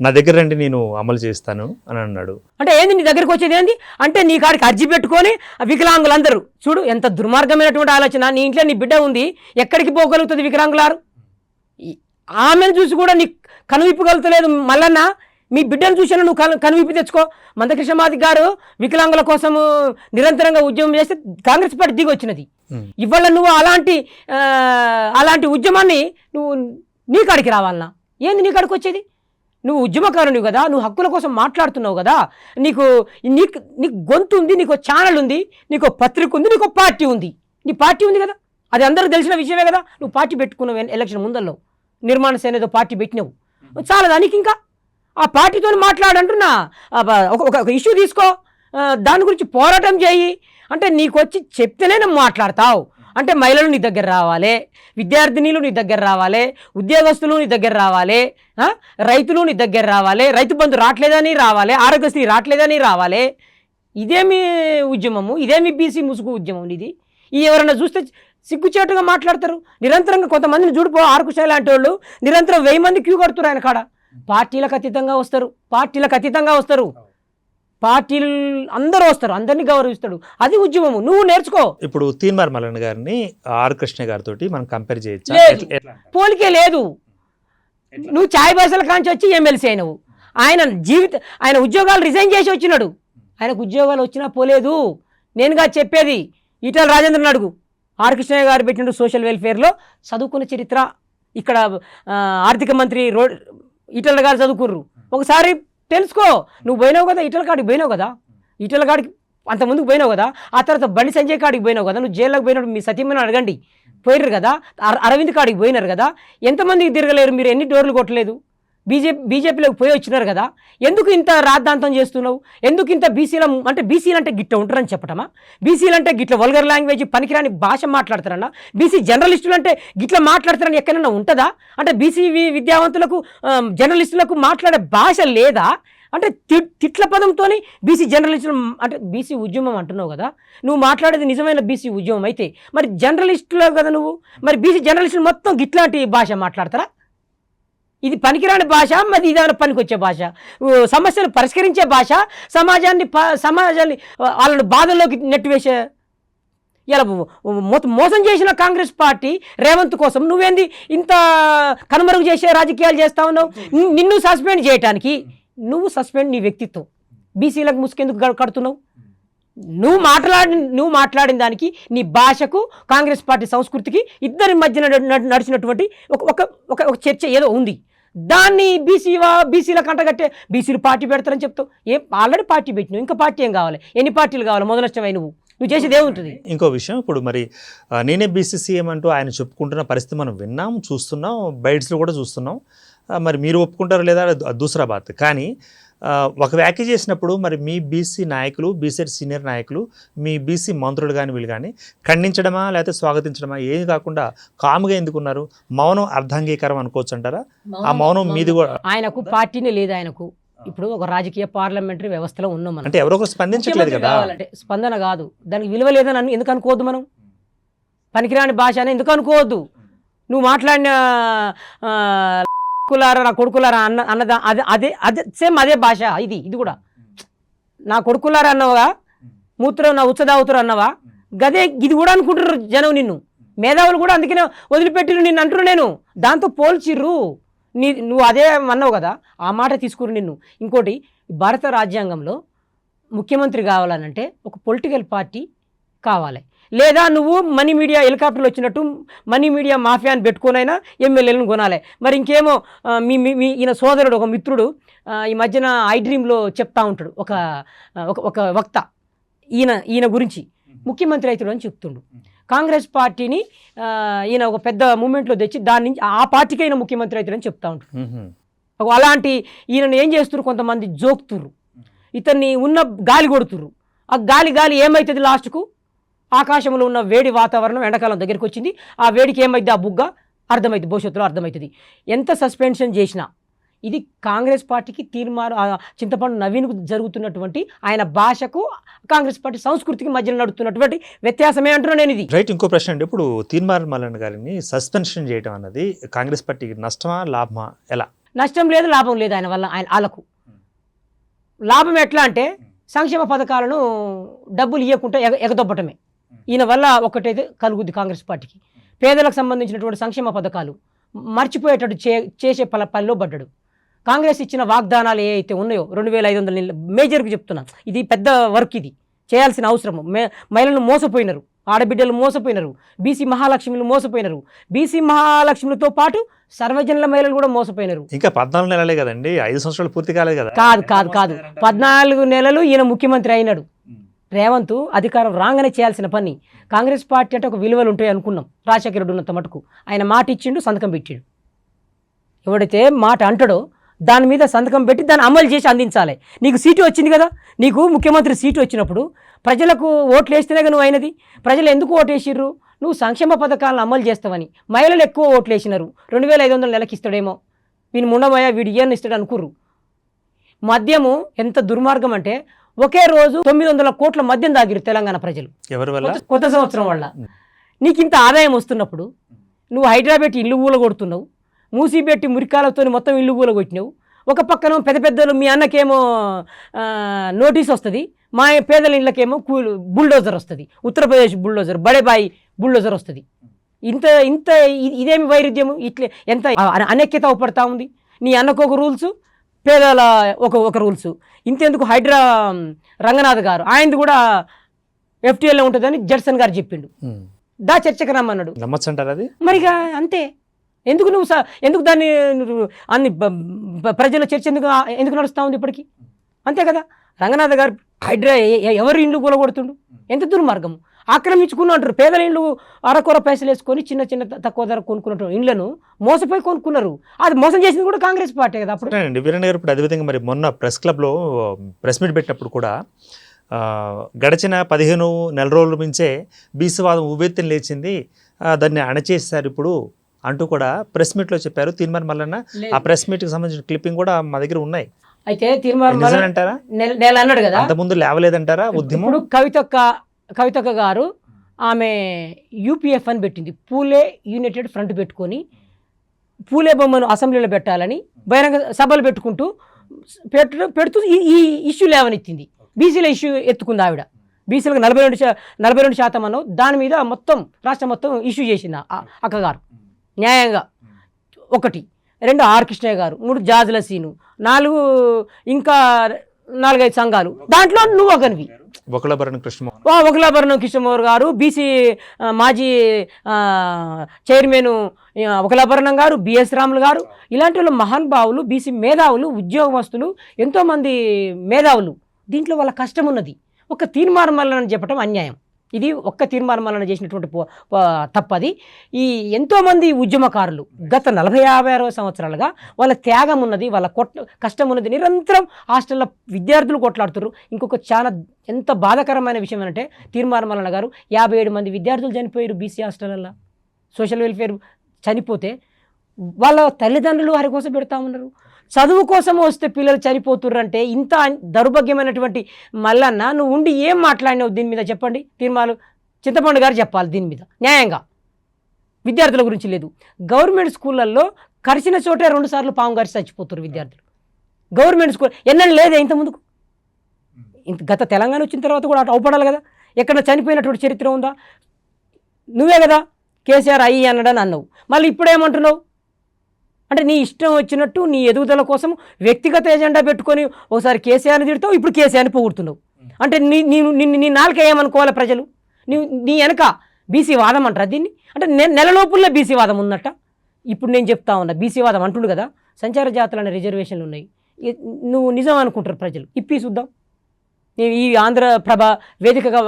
నా దగ్గర రండి నేను అమలు చేస్తాను అని అన్నాడు. అంటే ఏంది నీ దగ్గరికి వచ్చేది ఏంది అంటే, నీ కాడికి అర్జీ పెట్టుకొని వికలాంగులందరూ చూడు, ఎంత దుర్మార్గమైనటువంటి ఆలోచన. నీ ఇంట్లో నీ బిడ్డ ఉంది, ఎక్కడికి పోగలుగుతుంది వికలాంగులారు? ఆమెను చూసి కూడా నీ కనువిప్పగలుగుతలేదు. మల్లన్న, మీ బిడ్డను చూసినా నువ్వు కనువిప్పి తెచ్చుకో. మందకృష్ణ మాదిగ గారు వికలాంగుల కోసం నిరంతరంగా ఉద్యమం చేస్తే కాంగ్రెస్ పార్టీ దిగి వచ్చినది. ఇవాళ నువ్వు అలాంటి ఉద్యమాన్ని నువ్వు నీ కాడికి రావాలన్నా? ఏంది నీ కాడికి వచ్చేది? నువ్వు ఉద్యమకారునివి కదా, నువ్వు హక్కుల కోసం మాట్లాడుతున్నావు కదా, నీకు గొంతు ఉంది, నీకు ఛానల్ ఉంది, నీకు పత్రిక ఉంది, నీకు పార్టీ ఉంది. నీ పార్టీ ఉంది కదా, అది అందరికి తెలిసిన విషయమే కదా. నువ్వు పార్టీ పెట్టుకున్నావు ఎలక్షన్ ముందల్లో, నిర్మాణ సేన ఏదో పార్టీ పెట్టినావు, చాలా దానికి ఇంకా ఆ పార్టీతో మాట్లాడంటున్నా. ఒక ఇష్యూ తీసుకో, దాని గురించి పోరాటం చేయి. అంటే నీకు వచ్చి చెప్తేనే నువ్వు మాట్లాడతావు. అంటే మహిళలు నీ దగ్గర రావాలి, విద్యార్థినీలు నీ దగ్గర రావాలి, ఉద్యోగస్తులు నీ దగ్గర రావాలి, రైతులు నీ దగ్గర రావాలి, రైతు బంధు రావట్లేదని రావాలి, ఆరోగ్యశ్రీ రావట్లేదని రావాలి. ఇదేమి ఉద్యమము? ఇదేమి బీసీ ముసుగు ఉద్యమం ఇది? ఎవరైనా చూస్తే సిగ్గుచేటుగా మాట్లాడతారు. నిరంతరంగా కొంతమందిని చూడిపో, ఆర్కుషాయ్ లాంటి వాళ్ళు నిరంతరం 1000 మంది క్యూ కడుతున్నారు ఆయన కాడ. పార్టీలకు అతీతంగా వస్తారు, పార్టీలు అందరూ వస్తారు, అందరినీ గౌరవిస్తాడు. అది ఉద్యమము. నువ్వు నేర్చుకో. ఇప్పుడు తీన్మార్ మల్లన్న గారిని ఆర్ కృష్ణ గారితో మనం కంపేర్ చేయొచ్చు? పోలికే లేదు. నువ్వు ఛాయ్ బాసల కాంచి వచ్చి ఎమ్మెల్సీ అయినవు. ఆయన ఉద్యోగాలు రిజైన్ చేసి వచ్చినాడు. ఆయనకు ఉద్యోగాలు వచ్చినా పోలేదు. నేనుగా చెప్పేది, ఈటల రాజేంద్రని అడుగు. ఆర్ కృష్ణయ్య గారు పెట్టిన సోషల్ వెల్ఫేర్లో చదువుకున్న చరిత్ర. ఇక్కడ ఆర్థిక మంత్రి ఈటల గారు చదువుకుర్రు. ఒకసారి తెలుసుకో. నువ్వు పోయినావు కదా, ఈటల కాడికి పోయినావు కదా, ఈటల కాడికి అంత ముందుకు పోయినావు కదా, ఆ తర్వాత బండి సంజయ్ కాడికి పోయినావు కదా, నువ్వు జైల్లోకి పోయినప్పుడు మీ సతీమని అడగండి, పోయినారు కదా, అరవింద్ కాడికి పోయినారు కదా, ఎంతమందికి తిరగలేరు మీరు, ఎన్ని డోర్లు కొట్టలేదు, బీజేపీలోకి పోయి వచ్చినారు కదా. ఎందుకు ఇంత రాద్ధాంతం చేస్తున్నావు? ఎందుకు ఇంత బీసీలు అంటే గిట్ల ఉంటారని చెప్పటమా? బీసీలు అంటే గిట్ల వల్గర్ లాంగ్వేజ్, పనికిరాని భాష మాట్లాడతారన్నా? బీసీ జర్నలిస్టులు అంటే గిట్ల మాట్లాడతారని ఎక్కడైనా ఉంటుందా? అంటే బీసీ విద్యావంతులకు జర్నలిస్టులకు మాట్లాడే భాష లేదా? అంటే తిట్ల పదంతో బీసీ జర్నలిస్టులు అంటే బీసీ ఉద్యమం అంటున్నావు కదా, నువ్వు మాట్లాడేది నిజమైన బీసీ ఉద్యమం అయితే మరి జర్నలిస్టులు కదా నువ్వు, మరి బీసీ జర్నలిస్టులు మొత్తం గిట్లాంటి భాష మాట్లాడతారా? ఇది పనికిరాని భాష, మరి ఇదాని పనికొచ్చే భాష, సమస్యలు పరిష్కరించే భాష, సమాజాన్ని వాళ్ళని బాధల్లోకి నెట్టివేసే. ఇలా మోసం చేసిన కాంగ్రెస్ పార్టీ రేవంత్ కోసం నువ్వేంది ఇంత కనుమరుగు చేసే రాజకీయాలు చేస్తా ఉన్నావు? నిన్ను సస్పెండ్ చేయటానికి నీ వ్యక్తిత్వం, బీసీలకు ముసుకెందుకు కడుతున్నావు? నువ్వు మాట్లాడిన దానికి, నీ భాషకు, కాంగ్రెస్ పార్టీ సంస్కృతికి ఇద్దరి మధ్యన నడిచినటువంటి ఒక చర్చ ఏదో ఉంది. దాన్ని బీసీల కంటగట్టే బీసీలు పార్టీ పెడతారని చెప్తావు. ఆల్రెడీ పార్టీ పెట్టినావు, ఇంకా పార్టీ ఏం కావాలి? ఎన్ని పార్టీలు కావాలి? మొదలష్టమై నువ్వు చేసేది ఏముంటుంది? ఇంకో విషయం, ఇప్పుడు మరి నేనే బీసీసీఎం అంటూ ఆయన చెప్పుకుంటున్న పరిస్థితి మనం విన్నాం, చూస్తున్నాం, బైట్స్లో కూడా చూస్తున్నాం. మరి మీరు ఒప్పుకుంటారో లేదా దూసరా బాత్. కానీ ఒక వ్యాఖ్య చేసినప్పుడు మరి మీ బీసీ నాయకులు, బీసీ సీనియర్ నాయకులు, మీ బీసీ మంత్రులు కానీ వీళ్ళు కానీ ఖండించడమా లేకపోతే స్వాగతించడమా ఏమి కాకుండా కాముగా ఎందుకున్నారు? మౌనం అర్ధాంగీకారం అనుకోవచ్చు అంటారా? ఆ మౌనం మీది కూడా. ఆయనకు పార్టీనే లేదు. ఆయనకు ఇప్పుడు ఒక రాజకీయ పార్లమెంటరీ వ్యవస్థలో ఉన్నాం మనం. అంటే ఎవరో స్పందించట్లేదు కదా. స్పందన కాదు, దానికి విలువ లేదని ఎందుకు అనుకోవద్దు? మనం పనికిరాని భాష అని ఎందుకు అనుకోవద్దు? నువ్వు మాట్లాడిన కులారా, నా కొడుకులారా అన్నదా అదే సేమ్ అదే భాష. ఇది కూడా నా కొడుకులారా అన్నవా, మూత్రం నా ఉచ్చదావుతురు అన్నవా, గదే ఇది కూడా అనుకుంటారు జనం. నిన్ను మేధావులు కూడా అందుకనే వదిలిపెట్టిరు నిన్ను అంటారు. నేను దాంతో పోల్చిర్రు. నువ్వు అదే అన్నావు కదా, ఆ మాట తీసుకురు నిన్ను. ఇంకోటి, భారత రాజ్యాంగంలో ముఖ్యమంత్రి కావాలనంటే ఒక పొలిటికల్ పార్టీ కావాలి. లేదా నువ్వు మనీ మీడియా హెలికాప్టర్లు వచ్చినట్టు మనీ మీడియా మాఫియాని పెట్టుకోనైనా ఎమ్మెల్యేలను కొనాలి. మరి ఇంకేమో మీ ఈయన సోదరుడు ఒక మిత్రుడు ఈ మధ్యన ఐ డ్రీమ్లో చెప్తా ఉంటాడు, ఒక వక్త ఈయన గురించి ముఖ్యమంత్రి అవుతాడు అని చెప్తుండు. కాంగ్రెస్ పార్టీని ఈయన ఒక పెద్ద మూమెంట్లో తెచ్చి దాని నుంచి ఆ పార్టీకి ఈయన ముఖ్యమంత్రి అవుతాడని చెప్తా ఉంటాడు. అలాంటి ఈయనను ఏం చేస్తున్నారు, కొంతమంది జోక్తుర్రు, ఇతన్ని ఉన్న గాలి కొడుతుర్రు. ఆ గాలి ఏమవుతుంది, లాస్ట్కు ఆకాశంలో ఉన్న వేడి వాతావరణం ఎండాకాలం దగ్గరికి వచ్చింది. ఆ వేడికి ఏమైంది, ఆ బుగ్గ అర్థమవుతుంది, భవిష్యత్తులో అర్థమవుతుంది. ఎంత సస్పెన్షన్ చేసినా ఇది కాంగ్రెస్ పార్టీకి చింతపండు నవీన్కు జరుగుతున్నటువంటి ఆయన భాషకు కాంగ్రెస్ పార్టీ సంస్కృతికి మధ్యలో నడుస్తున్నటువంటి వ్యత్యాసమే అంటున్నాను నేను. ఇది రైట్. ఇంకో ప్రశ్న అండి, ఇప్పుడు తీన్మార్ మల్లన్న గారిని సస్పెన్షన్ చేయడం అన్నది కాంగ్రెస్ పార్టీకి నష్టమా లాభమా? ఎలా? నష్టం లేదు, లాభం లేదు. ఆయన వల్ల వాళ్ళకు లాభం ఎట్లా అంటే సంక్షేమ పథకాలను డబ్బులు ఇవ్వకుండా ఎగదొబ్బటమే. ఈయన వల్ల ఒకటైతే కలుగుద్ది కాంగ్రెస్ పార్టీకి, పేదలకు సంబంధించినటువంటి సంక్షేమ పథకాలు మర్చిపోయేటట్టు చేసే పనిలో పడ్డాడు. కాంగ్రెస్ ఇచ్చిన వాగ్దానాలు ఏ అయితే ఉన్నాయో 2500 మేజర్కి చెప్తున్నాను, ఇది పెద్ద వర్క్, ఇది చేయాల్సిన అవసరము. మహిళలను మోసపోయినారు, ఆడబిడ్డలు మోసపోయినారు, బీసీ మహాలక్ష్మిలు మోసపోయినారు, బీసీ మహాలక్ష్మిలతో పాటు సర్వజనుల మహిళలు కూడా మోసపోయినారు. ఇంకా 14 నెలలే కదండి, 5 సంవత్సరాలు పూర్తి కాలేదు కదా. కాదు 14 నెలలు ఈయన ముఖ్యమంత్రి అయినాడు. రేవంత్ అధికారం రాగానే చేయాల్సిన పని. కాంగ్రెస్ పార్టీ అంటే ఒక విలువలు ఉంటాయి అనుకున్నాం, రాజశేఖర రెడ్డి ఉన్నంత మటుకు. ఆయన మాట ఇచ్చిండు, సంతకం పెట్టిండు. ఎవడైతే మాట అంటాడో దాని మీద సంతకం పెట్టి దాన్ని అమలు చేసి అందించాలి. నీకు సీటు వచ్చింది కదా, నీకు ముఖ్యమంత్రి సీటు వచ్చినప్పుడు ప్రజలకు ఓట్లు వేస్తేనే నువ్వు అయినది. ప్రజలు ఎందుకు ఓటు వేసిర్రు? నువ్వు సంక్షేమ పథకాలను అమలు చేస్తావని. మహిళలు ఎక్కువ ఓట్లు వేసినారు, 2500 నెలకి ఇస్తాడేమో, వీని ముండమయ్యా వీడు ఇయర్ని ఇస్తాడు అనుకుర్రు. మద్యము ఎంత దుర్మార్గం అంటే ఒకే రోజు 900 కోట్ల మద్యం తాగిరు తెలంగాణ ప్రజలు. ఎవరి వల్ల? కొత్త సంవత్సరం వల్ల. నీకు ఇంత ఆదాయం వస్తున్నప్పుడు నువ్వు హైదరాబాద్ ఇల్లు కూలగొడుతున్నావు, మూసిపెట్టి మురికాలతో మొత్తం ఇల్లు కూలగొట్టినావు. ఒక పక్కన పెద్ద పెద్దలు మీ అన్నకేమో నోటీస్ వస్తుంది, మా పేదల ఇళ్ళకేమో బుల్డోజర్ వస్తుంది, ఉత్తరప్రదేశ్ బుల్డోజర్, బడేబాయి బుల్డోజర్ వస్తుంది. ఇంత ఇదేమి వైరుధ్యము? ఇట్లే ఎంత అనైక్యత అవపడతా ఉంది. నీ అన్నకు ఒక రూల్స్, పేదల ఒక రూల్స్. ఇంతెందుకు హైడ్రా రంగనాథ్ గారు ఆయనది కూడా FTL ఉంటుందని జడ్సన్ గారు చెప్పిండు. చర్చకు రమ్మన్నాడు. నమ్మచ్చంటారు అది? మరిగా అంతే. ఎందుకు ఎందుకు దాన్ని అన్ని ప్రజల చర్చ ఎందుకు నడుస్తూ ఉంది ఇప్పటికీ? అంతే కదా. రంగనాథ్ గారు హైడ్రా ఎవరి ఇండ్లు కూలగొడుతుండు? ఎంత దుర్మార్గం. ఆక్రమించుకుని అంటారు. పేదల ఇండ్లు అరకొర పైసలు వేసుకొని చిన్న తక్కువ ధర కొనుక్కున్న ఇండ్లను మోసపోయి కొనుక్కున్నారు. అది మోసం చేసింది కూడా కాంగ్రెస్ పార్టీ కదా అప్పుడు. వీరన్న గారు ఇప్పుడు అదేవిధంగా మరి మొన్న ప్రెస్ క్లబ్లో ప్రెస్ మీట్ పెట్టినప్పుడు కూడా గడిచిన 15 నెల రోజుల నుంచే బీసీవాదం ఉవ్వెత్తున లేచింది, దాన్ని అణచేస్తారు ఇప్పుడు అంటూ కూడా ప్రెస్ మీట్లో చెప్పారు తీన్మార్ మల్లన్న. ఆ ప్రెస్ మీట్కి సంబంధించిన క్లిప్పింగ్ కూడా మా దగ్గర ఉన్నాయి. అయితే తీన్మార్ అంటారా? అన్నాడు కదా, అంతకుముందు లేవలేదంటారా ఉద్యమం? ఇప్పుడు కవితక్క గారు ఆమె UPF అని పెట్టింది, పూలే యునైటెడ్ ఫ్రంట్ పెట్టుకొని పూలే బొమ్మను అసెంబ్లీలో పెట్టాలని బహిరంగ సభలు పెడుతూ ఈ ఇష్యూ లేవనెత్తింది. బీసీల ఇష్యూ ఎత్తుకుంది ఆవిడ. బీసీలకు 42% అన్నావు, దాని మీద మొత్తం రాష్ట్రం మొత్తం ఇష్యూ చేసింది అక్కగారు న్యాయంగా. 1, 2 ఆర్ కృష్ణయ్య గారు, 3 జాజుల సీను, 4 ఇంకా 4-5 సంఘాలు, దాంట్లో నువ్వు ఒకనివి. ఒకలాభరణం కృష్ణమోహన్ గారు, బీసీ మాజీ చైర్మన్ ఒకలాభరణం గారు, BS రాములు గారు, ఇలాంటి వాళ్ళు మహానుభావులు, బీసీ మేధావులు, ఉద్యోగస్తులు, ఎంతోమంది మేధావులు. దీంట్లో వాళ్ళ కష్టం ఉన్నది. ఒక తీర్మానం మల్లన చెప్పడం అన్యాయం. ఇది ఒక్క తీర్మానం మల్లన చేసినటువంటి తప్పది. ఈ ఎంతోమంది ఉద్యమకారులు గత 40-50 సంవత్సరాలుగా వాళ్ళ త్యాగం ఉన్నది, వాళ్ళ కష్టం ఉన్నది. నిరంతరం హాస్టల్లో విద్యార్థులు కొట్లాడుతారు. ఇంకొక చాలా ఎంత బాధాకరమైన విషయం ఏంటంటే తీర్మానం మల్లన గారు 57 మంది విద్యార్థులు చనిపోయారు బీసీ హాస్టల్లో. సోషల్ వెల్ఫేర్ చనిపోతే వాళ్ళ తల్లిదండ్రులు వారి కోసం పెడతా ఉన్నారు. చదువు కోసం వస్తే పిల్లలు చనిపోతుర్రంటే ఇంత దౌర్భాగ్యమైనటువంటి మల్లన్న నువ్వు ఉండి ఏం మాట్లాడినావు దీని మీద చెప్పండి. చింతపండు గారు చెప్పాలి దీని మీద న్యాయంగా. విద్యార్థుల గురించి లేదు. గవర్నమెంట్ స్కూళ్ళల్లో కరిచిన చోటే 2 సార్లు పాము కరిచి చచ్చిపోతారు విద్యార్థులు. గవర్నమెంట్ స్కూల్ ఎన్నడూ లేదే ఇంత ముందుకు. గత తెలంగాణ వచ్చిన తర్వాత కూడా అటు అవపడాలి కదా. ఎక్కడ చనిపోయినటువంటి చరిత్ర ఉందా? నువ్వే కదా కేసీఆర్ అయ్యి అన్నాడని అన్నావు, మళ్ళీ ఇప్పుడేమంటున్నావు? అంటే నీ ఇష్టం వచ్చినట్టు నీ ఎదుగుదల కోసం వ్యక్తిగత ఎజెండా పెట్టుకొని ఒకసారి కేసీఆర్ని తిడతావు, ఇప్పుడు కేసీఆర్ని పొగుడుతున్నావు. అంటే నీ నాలుక ఏమనుకోవాలి ప్రజలు? నీ వెనక బీసీ వాదం అంటారా దీన్ని? అంటే నెల లోపుల్లో బీసీ వాదం ఉన్నట్ట. ఇప్పుడు నేను చెప్తా ఉన్నా బీసీ వాదం అంటుండు కదా, సంచార జాతులు అనే రిజర్వేషన్లు ఉన్నాయి. నువ్వు నిజం అనుకుంటారు ప్రజలు. ఇప్పి చూద్దాం. నేను ఈ ఆంధ్రప్రభ వేదికగా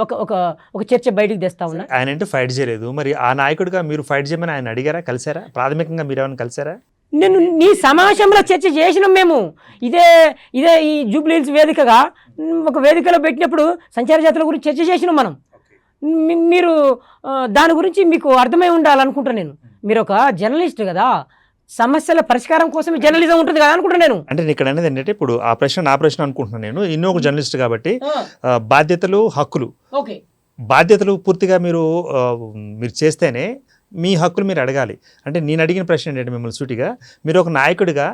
ఒక చర్చ బయటికి తెస్తా ఉన్నా. ఆయన అంటే ఫైట్ చేయలేదు, మరి ఆ నాయకుడిగా మీరు ఫైట్ చేయమని ఆయన అడిగారా, కలిసారా? ప్రాథమికంగా మీరు ఏమైనా కలిసారా? నేను నీ సమావేశంలో చర్చ చేసినాం మేము. ఇదే ఈ జూబ్లీహిల్స్ వేదికగా ఒక వేదికలో పెట్టినప్పుడు సంచార జాతుల గురించి చర్చ చేసినాం మనం. మీరు దాని గురించి మీకు అర్థమై ఉండాలనుకుంటా నేను. మీరు ఒక జర్నలిస్ట్ కదా, సమస్యల పరిష్కారం కోసమే జర్నలిజం ఉంటుంది కదా అనుకుంటా నేను. అంటే ఇక్కడ అనేది ఏంటంటే ఇప్పుడు ఆ ప్రశ్న అనుకుంటున్నాను నేను. ఇన్నో ఒక జర్నలిస్ట్ కాబట్టి బాధ్యతలు హక్కులు, బాధ్యతలు పూర్తిగా మీరు చేస్తేనే మీ హక్కులు మీరు అడగాలి. అంటే నేను అడిగిన ప్రశ్న ఏంటంటే మిమ్మల్ని సూటిగా, మీరు ఒక నాయకుడిగా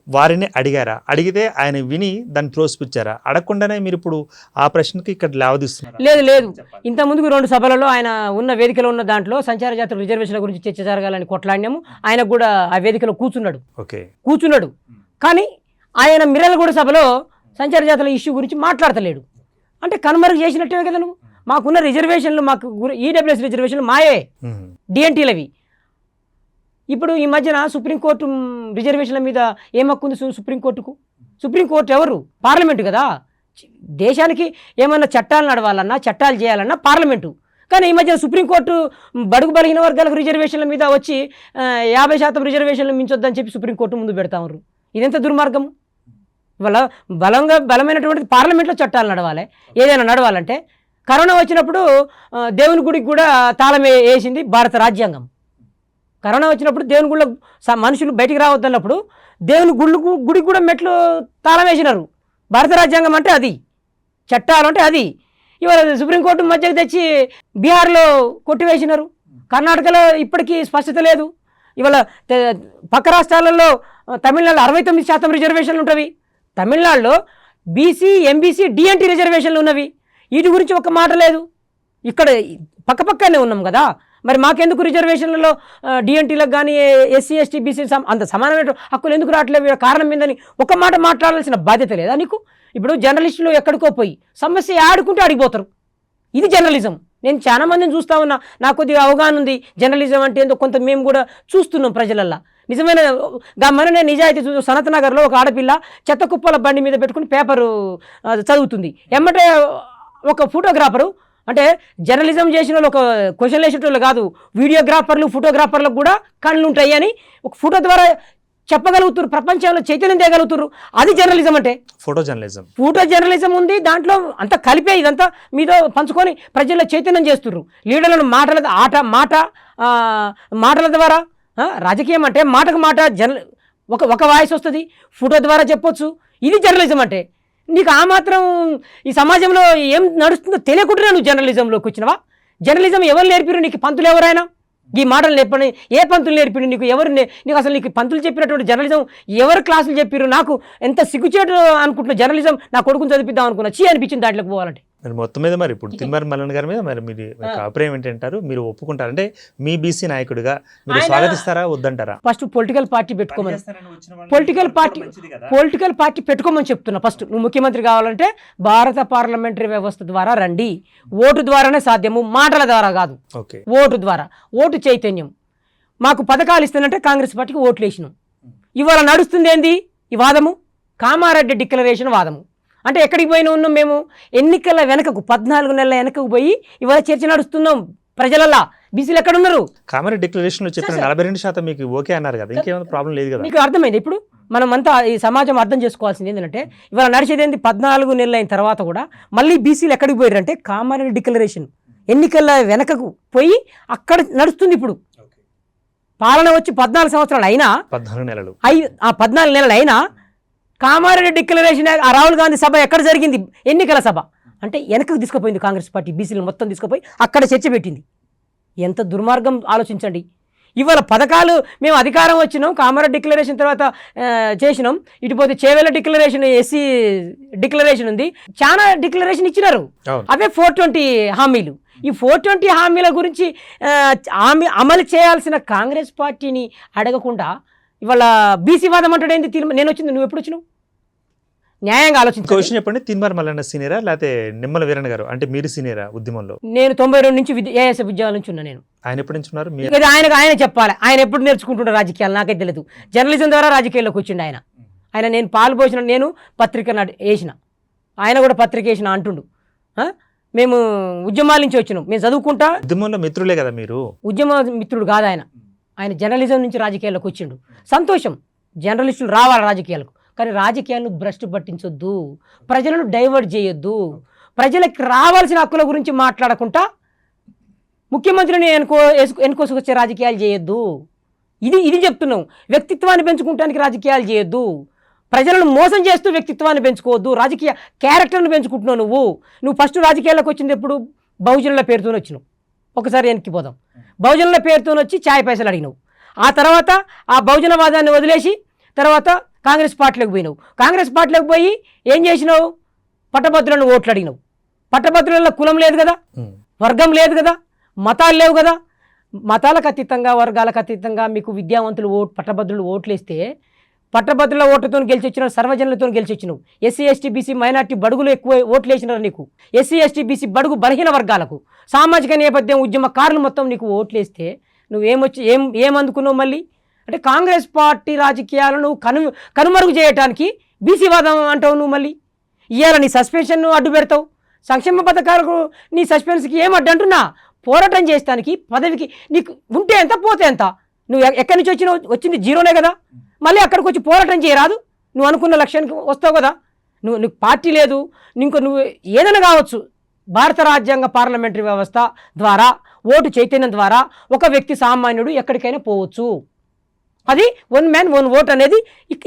వారిని అడిగారా? అడిగితే ఆయన విని దాన్ని త్రోసిపుచ్చారా? అడగకుండానే మీరు ఇప్పుడు ఆ ప్రశ్నకి ఇక్కడ లేవదీస్తున్నారు? లేదు. ఇంత ముందుకు 2 సభలలో ఆయన ఉన్న వేదికలో ఉన్న దాంట్లో సంచార జాతుల రిజర్వేషన్ల గురించి చర్చ జరగాలని కొట్లాడినాము. ఆయన కూడా ఆ వేదికలో కూర్చున్నాడు. కానీ ఆయన మిర్యాలగూడ సభలో సంచార జాతుల ఇష్యూ గురించి మాట్లాడతలేడు. అంటే కనుమరుగు చేసినట్టే కదా నువ్వు. మాకున్న రిజర్వేషన్లు, మాకు ఈడబ్ల్యూఎస్ రిజర్వేషన్లు మాయే, డిఎన్టీలవి. ఇప్పుడు ఈ మధ్యన సుప్రీంకోర్టు రిజర్వేషన్ల మీద ఏం హక్కు ఉంది సుప్రీంకోర్టుకు? సుప్రీంకోర్టు ఎవరు? పార్లమెంటు కదా. దేశానికి ఏమన్నా చట్టాలు నడవాలన్నా, చట్టాలు చేయాలన్నా పార్లమెంటు. కానీ ఈ మధ్య సుప్రీంకోర్టు బడుగు బలహీన వర్గాలకు రిజర్వేషన్ల మీద వచ్చి 50% రిజర్వేషన్లు మించొద్దని చెప్పి సుప్రీంకోర్టు ముందు పెడతా ఉన్నారు. ఇదెంత దుర్మార్గం? ఇవాళ బలమైనటువంటి పార్లమెంట్లో చట్టాలు నడవాలి. ఏదైనా నడవాలంటే కరోనా వచ్చినప్పుడు దేవుని గుడికి కూడా తాళం వేసింది భారత రాజ్యాంగం. కరోనా వచ్చినప్పుడు దేవుని గుళ్ళ మనుషులు బయటికి రావద్దన్నప్పుడు దేవుని గుడికి కూడా మెట్లు తాళం వేసినారు. భారత రాజ్యాంగం అంటే అది, చట్టాలు అంటే అది. ఇవాళ సుప్రీంకోర్టు మధ్యకు తెచ్చి బీహార్లో కొట్టివేసినారు. కర్ణాటకలో ఇప్పటికీ స్పష్టత లేదు. ఇవాళ పక్క రాష్ట్రాలలో తమిళనాడులో 69% రిజర్వేషన్లు ఉన్నవి. తమిళనాడులో బీసీ, ఎంబీసీ, డిఎన్టీ రిజర్వేషన్లు ఉన్నవి. వీటి గురించి ఒక మాట లేదు. ఇక్కడ పక్కనే ఉన్నాం కదా, మరి మాకెందుకు రిజర్వేషన్లలో డిఎన్టీలకు కానీ ఎస్సీ, ఎస్టీ, బీసీ అంత సమానమైన హక్కులు ఎందుకు రావట్లేదు? కారణం ఏందని ఒక మాట మాట్లాడాల్సిన బాధ్యత లేదా నీకు? ఇప్పుడు జర్నలిస్టులు ఎక్కడికో పోయి సమస్య ఆడుకుంటూ అడిగిపోతారు. ఇది జర్నలిజం. నేను చాలా మందిని చూస్తా ఉన్నా, నాకు కొద్దిగా అవగాహన ఉంది జర్నలిజం అంటే ఏందో. కొంత మేము కూడా చూస్తున్నాం ప్రజలల్లా. నిజమైన మననే నిజాయితీ చూసి సనత్ నగర్లో ఒక ఆడపిల్ల చెత్త కుప్పల బండి మీద పెట్టుకుని పేపరు చదువుతుంది. ఎమ్మటే ఒక ఫోటోగ్రాఫరు, అంటే జర్నలిజం చేసిన వాళ్ళు ఒక క్వశ్చన్ వేసేటోళ్ళు కాదు, వీడియోగ్రాఫర్లు, ఫోటోగ్రాఫర్లకు కూడా కళ్ళు ఉంటాయి అని ఒక ఫోటో ద్వారా చెప్పగలుగుతారు, ప్రపంచంలో చైతన్యం తేగలుగుతారు. అది జర్నలిజం అంటే. ఫోటో జర్నలిజం ఉంది దాంట్లో. అంతా కలిపే ఇదంతా మీతో పంచుకొని ప్రజల్లో చైతన్యం చేస్తుర్రు. లీడర్లను మాటల ద్వారా. రాజకీయం అంటే మాటకు మాట ఒక వాయిస్ వస్తుంది, ఫోటో ద్వారా చెప్పొచ్చు. ఇది జర్నలిజం అంటే. నీకు ఆ మాత్రం ఈ సమాజంలో ఏం నడుస్తుందో తెలియకుండా నువ్వు జర్నలిజంలోకి వచ్చినవా? జర్నలిజం ఎవరు నేర్పిరు నీకు? పంతులు ఎవరైనా ఈ మాటలు నేర్పని ఏ పంతులు నేర్పిరు నీకు? నీకు అసలు నీకు పంతులు చెప్పినటువంటి జర్నలిజం ఎవరు క్లాసులు చెప్పిరు? నాకు ఎంత సిగ్గుచేటు అనుకుంటున్నా. జర్నలిజం నా కొడుకుని చదివిద్దాం అనుకున్నా, చీ అనిపించింది దాంట్లోకి పోవాలంటే. మరి మొత్తం మీద మరి ఇప్పుడు తిన్మార్ మల్లన్న గారి మీద మరి మీరు అభిప్రాయం ఏంటంటారు? మీరు ఒప్పుకుంటారు అంటే మీ బీసీ నాయకుడిగా మీరు స్వాగతిస్తారా, వద్దంటారా? ఫస్ట్ పొలిటికల్ పార్టీ పెట్టుకోమని చెప్తున్నా. ఫస్ట్ నువ్వు ముఖ్యమంత్రి కావాలంటే భారత పార్లమెంటరీ వ్యవస్థ ద్వారా రండి. ఓటు ద్వారానే సాధ్యము, మాటల ద్వారా కాదు. ఓటు ద్వారా, ఓటు చైతన్యం. మాకు పథకాలు ఇస్తానంటే కాంగ్రెస్ పార్టీకి ఓట్లు వేసినాం. ఇవాళ నడుస్తుంది ఏంది ఈ వాదము? కామారెడ్డి డిక్లరేషన్ వాదము. అంటే ఎక్కడికి పోయినా ఉన్నాం మేము? ఎన్నికల వెనకకు 14 నెలల వెనకకు పోయి ఇవాళ చర్చ నడుస్తున్నాం ప్రజలల్లా. బీసీలు ఎక్కడ ఉన్నారు? కామారెడ్డి డిక్లరేషన్ చెప్పిన 42% మీకు ఓకే అన్నారు కదా, ఇంకేమైనా ప్రాబ్లం లేదు కదా? మీకు అర్థమైంది? ఇప్పుడు మనమంతా ఈ సమాజం అర్థం చేసుకోవాల్సింది ఏంటంటే ఇవాళ నడిచేది ఏంది? 14 నెలలు అయిన తర్వాత కూడా మళ్ళీ బీసీలు ఎక్కడికి పోయారంటే కామారెడ్డి డిక్లరేషన్ ఎన్నికల వెనకకు పోయి అక్కడ నడుస్తుంది. ఇప్పుడు పాలన వచ్చి 14 సంవత్సరాలు అయినా, 14 నెలలు అయినా కామారెడ్డి డిక్లరేషన్, ఆ రాహుల్ గాంధీ సభ ఎక్కడ జరిగింది? ఎన్నికల సభ. అంటే వెనకకు తీసుకుపోయింది కాంగ్రెస్ పార్టీ. బీసీలు మొత్తం తీసుకుపోయి అక్కడ చర్చ పెట్టింది. ఎంత దుర్మార్గం ఆలోచించండి. ఇవాళ పథకాలు మేము అధికారం వచ్చినాం, కామారెడ్డి డిక్లరేషన్ తర్వాత చేసినాం. ఇటుపోతే చేవేల డిక్లరేషన్, ఎస్సీ డిక్లరేషన్ ఉంది, చాలా డిక్లరేషన్ ఇచ్చినారు. అవే 420 హామీలు. ఈ 420 హామీల గురించి అమలు చేయాల్సిన కాంగ్రెస్ పార్టీని అడగకుండా ఇవాళ బీసీ వాదం అంటాడు ఏంది? నేను వచ్చింది, నువ్వు ఎప్పుడు వచ్చినావు? న్యాయంగా ఇంకో ఆలోచించాలి. విషయం చెప్పండి, తీన్మార్ మల్లన్న సీనియరా లేకపోతే నిమ్మల వీరన్న గారు అంటే మీరు సీనియరా ఉద్యమంలో? నేను 92 నుంచి ఏఎస్ విద్యాలయం నుంచి ఉన్నా నేను. ఆయన ఎప్పటి నుంచి ఉన్నారు? ఇక ఆయన చెప్పాలి, ఆయన ఎప్పుడు నేర్చుకుంటున్న రాజకీయాలు నాకైతే తెలియదు. జర్నలిజం ద్వారా రాజకీయాల్లోకి వచ్చిండు ఆయన నేను పాలు పోసిన, నేను పత్రిక వేసిన, ఆయన కూడా పత్రిక వేసిన అంటుండు. మేము ఉద్యమాల నుంచి వచ్చినాం, మేము చదువుకుంటా. ఉద్యమంలో మిత్రులే కదా మీరు? ఉద్యమ మిత్రుడు కాదు ఆయన జర్నలిజం నుంచి రాజకీయాల్లోకి వచ్చిండు. సంతోషం, జర్నలిస్టులు రావాలి రాజకీయాలకు, కానీ రాజకీయాలను భ్రష్టు పట్టించొద్దు, ప్రజలను డైవర్ట్ చేయొద్దు, ప్రజలకు రావాల్సిన హక్కుల గురించి మాట్లాడకుండా ముఖ్యమంత్రిని ఎన్నుకోసుకొచ్చే రాజకీయాలు చేయొద్దు. ఇది చెప్తున్నాం. వ్యక్తిత్వాన్ని పెంచుకుంటానికి రాజకీయాలు చేయొద్దు, ప్రజలను మోసం చేస్తూ వ్యక్తిత్వాన్ని పెంచుకోవద్దు, రాజకీయ క్యారెక్టర్ని పెంచుకుంటున్నావు. నువ్వు ఫస్ట్ రాజకీయాల్లోకి వచ్చింది ఎప్పుడు? బహుజనుల పేరుతో వచ్చినావు. ఒకసారి వెనక్కి పోదాం. బహుజనుల పేరుతో వచ్చి ఛాయ్ పైసలు అడిగినావు. ఆ తర్వాత ఆ బహుజనవాదాన్ని వదిలేసి తర్వాత కాంగ్రెస్ పార్టీలోకి పోయినావు. కాంగ్రెస్ పార్టీలోకి పోయి ఏం చేసినావు? పట్టభద్రులను ఓట్లు అడిగినావు. పట్టభద్రులలో కులం లేదు కదా, వర్గం లేదు కదా, మతాలు లేవు కదా. మతాలకు అతీతంగా, వర్గాలకు అతీతంగా మీకు విద్యావంతులు పట్టభద్రులు ఓట్లేస్తే పట్టభద్రుల ఓట్లతో గెలిచి వచ్చినావు, సర్వజనులతో గెలిచి వచ్చినావు. ఎస్సీ ఎస్టీ బీసీ మైనార్టీ బడుగులు ఎక్కువ ఓట్లు వేసినారు నీకు. ఎస్సీ ఎస్టీ బీసీ బడుగు బలహీన వర్గాలకు, సామాజిక నేపథ్యం ఉద్యమకారులు మొత్తం నీకు ఓట్లేస్తే ఏమందుకున్నావు మళ్ళీ? అంటే కాంగ్రెస్ పార్టీ రాజకీయాలను కనుమరుగు చేయడానికి బీసీ వాదం అంటావు నువ్వు. మళ్ళీ ఇవాళ నీ సస్పెన్షన్ను అడ్డు పెడతావు. సంక్షేమ పథకాలకు నీ సస్పెన్స్కి ఏం అడ్డు అంటున్నా? పోరాటం చేస్తానికి పదవికి నీకు ఉంటే ఎంత పోతే ఎంత? నువ్వు ఎక్కడి నుంచి వచ్చింది జీరోనే కదా, మళ్ళీ అక్కడికి వచ్చి పోరాటం చేయరాదు? నువ్వు అనుకున్న లక్ష్యానికి వస్తావు కదా. నీకు పార్టీ లేదు, నువ్వు ఏదైనా కావచ్చు. భారత రాజ్యాంగ పార్లమెంటరీ వ్యవస్థ ద్వారా, ఓటు చైతన్యం ద్వారా ఒక వ్యక్తి సామాన్యుడు ఎక్కడికైనా పోవచ్చు. అది వన్ మ్యాన్ వన్ ఓట్ అనేది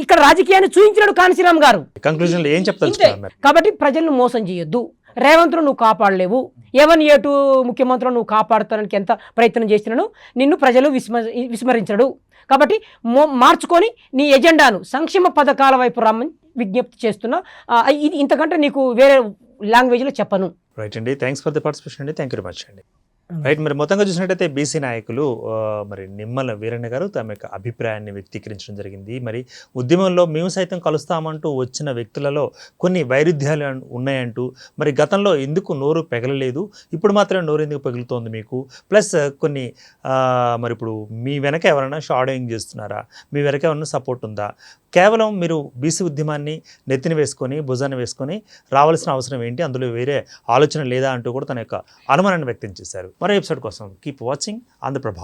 ఇక్కడ రాజకీయాన్ని చూపించినాడు కాంశీరామ్ గారు. కంక్లూజన్లో ఏం చెప్తారు? కాబట్టి ప్రజలను మోసం చేయొద్దు. రేవంత్ను నువ్వు కాపాడలేవు. A1 A2 ముఖ్యమంత్రులు నువ్వు కాపాడుతానికి ఎంత ప్రయత్నం చేసినాను, నిన్ను ప్రజలు విస్మరించడు. కాబట్టి మార్చుకొని నీ ఎజెండాను సంక్షేమ పథకాల వైపు రమ్మని విజ్ఞప్తి చేస్తున్నా. ఇది ఇంతకంటే నీకు వేరే లాంగ్వేజ్లో చెప్పను. రైట్ అండి, థ్యాంక్స్ ఫర్ ది పార్టిసిపేషన్ అండి, థ్యాంక్ యూ వెరీ మచ్ అండి. రైట్, మరి మొత్తంగా చూసినట్టయితే బీసీ నాయకులు మరి నిమ్మల వీరన్న గారు తమ యొక్క అభిప్రాయాన్ని వ్యక్తీకరించడం జరిగింది. మరి ఉద్యమంలో మేము సైతం కలుస్తామంటూ వచ్చిన వ్యక్తులలో కొన్ని వైరుధ్యాలు ఉన్నాయంటూ, మరి గతంలో ఎందుకు నోరు పెగలలేదు, ఇప్పుడు మాత్రమే నోరు ఎందుకు పెగులుతోంది మీకు, ప్లస్ కొన్ని మరి ఇప్పుడు మీ వెనక ఎవరైనా షాడోయింగ్ చేస్తున్నారా, మీ వెనక ఎవరైనా సపోర్ట్ ఉందా, కేవలం మీరు బీసీ ఉద్యమాన్ని నెత్తిన వేసుకొని భుజాన్ని వేసుకొని రావాల్సిన అవసరం ఏంటి, అందులో వేరే ఆలోచన లేదా అంటూ కూడా తన యొక్క అనుమానాన్ని వ్యక్తం చేశారు. మరో ఎపిసోడ్ కోసం కీప్ వాచింగ్ ఆంధ్రప్రభ.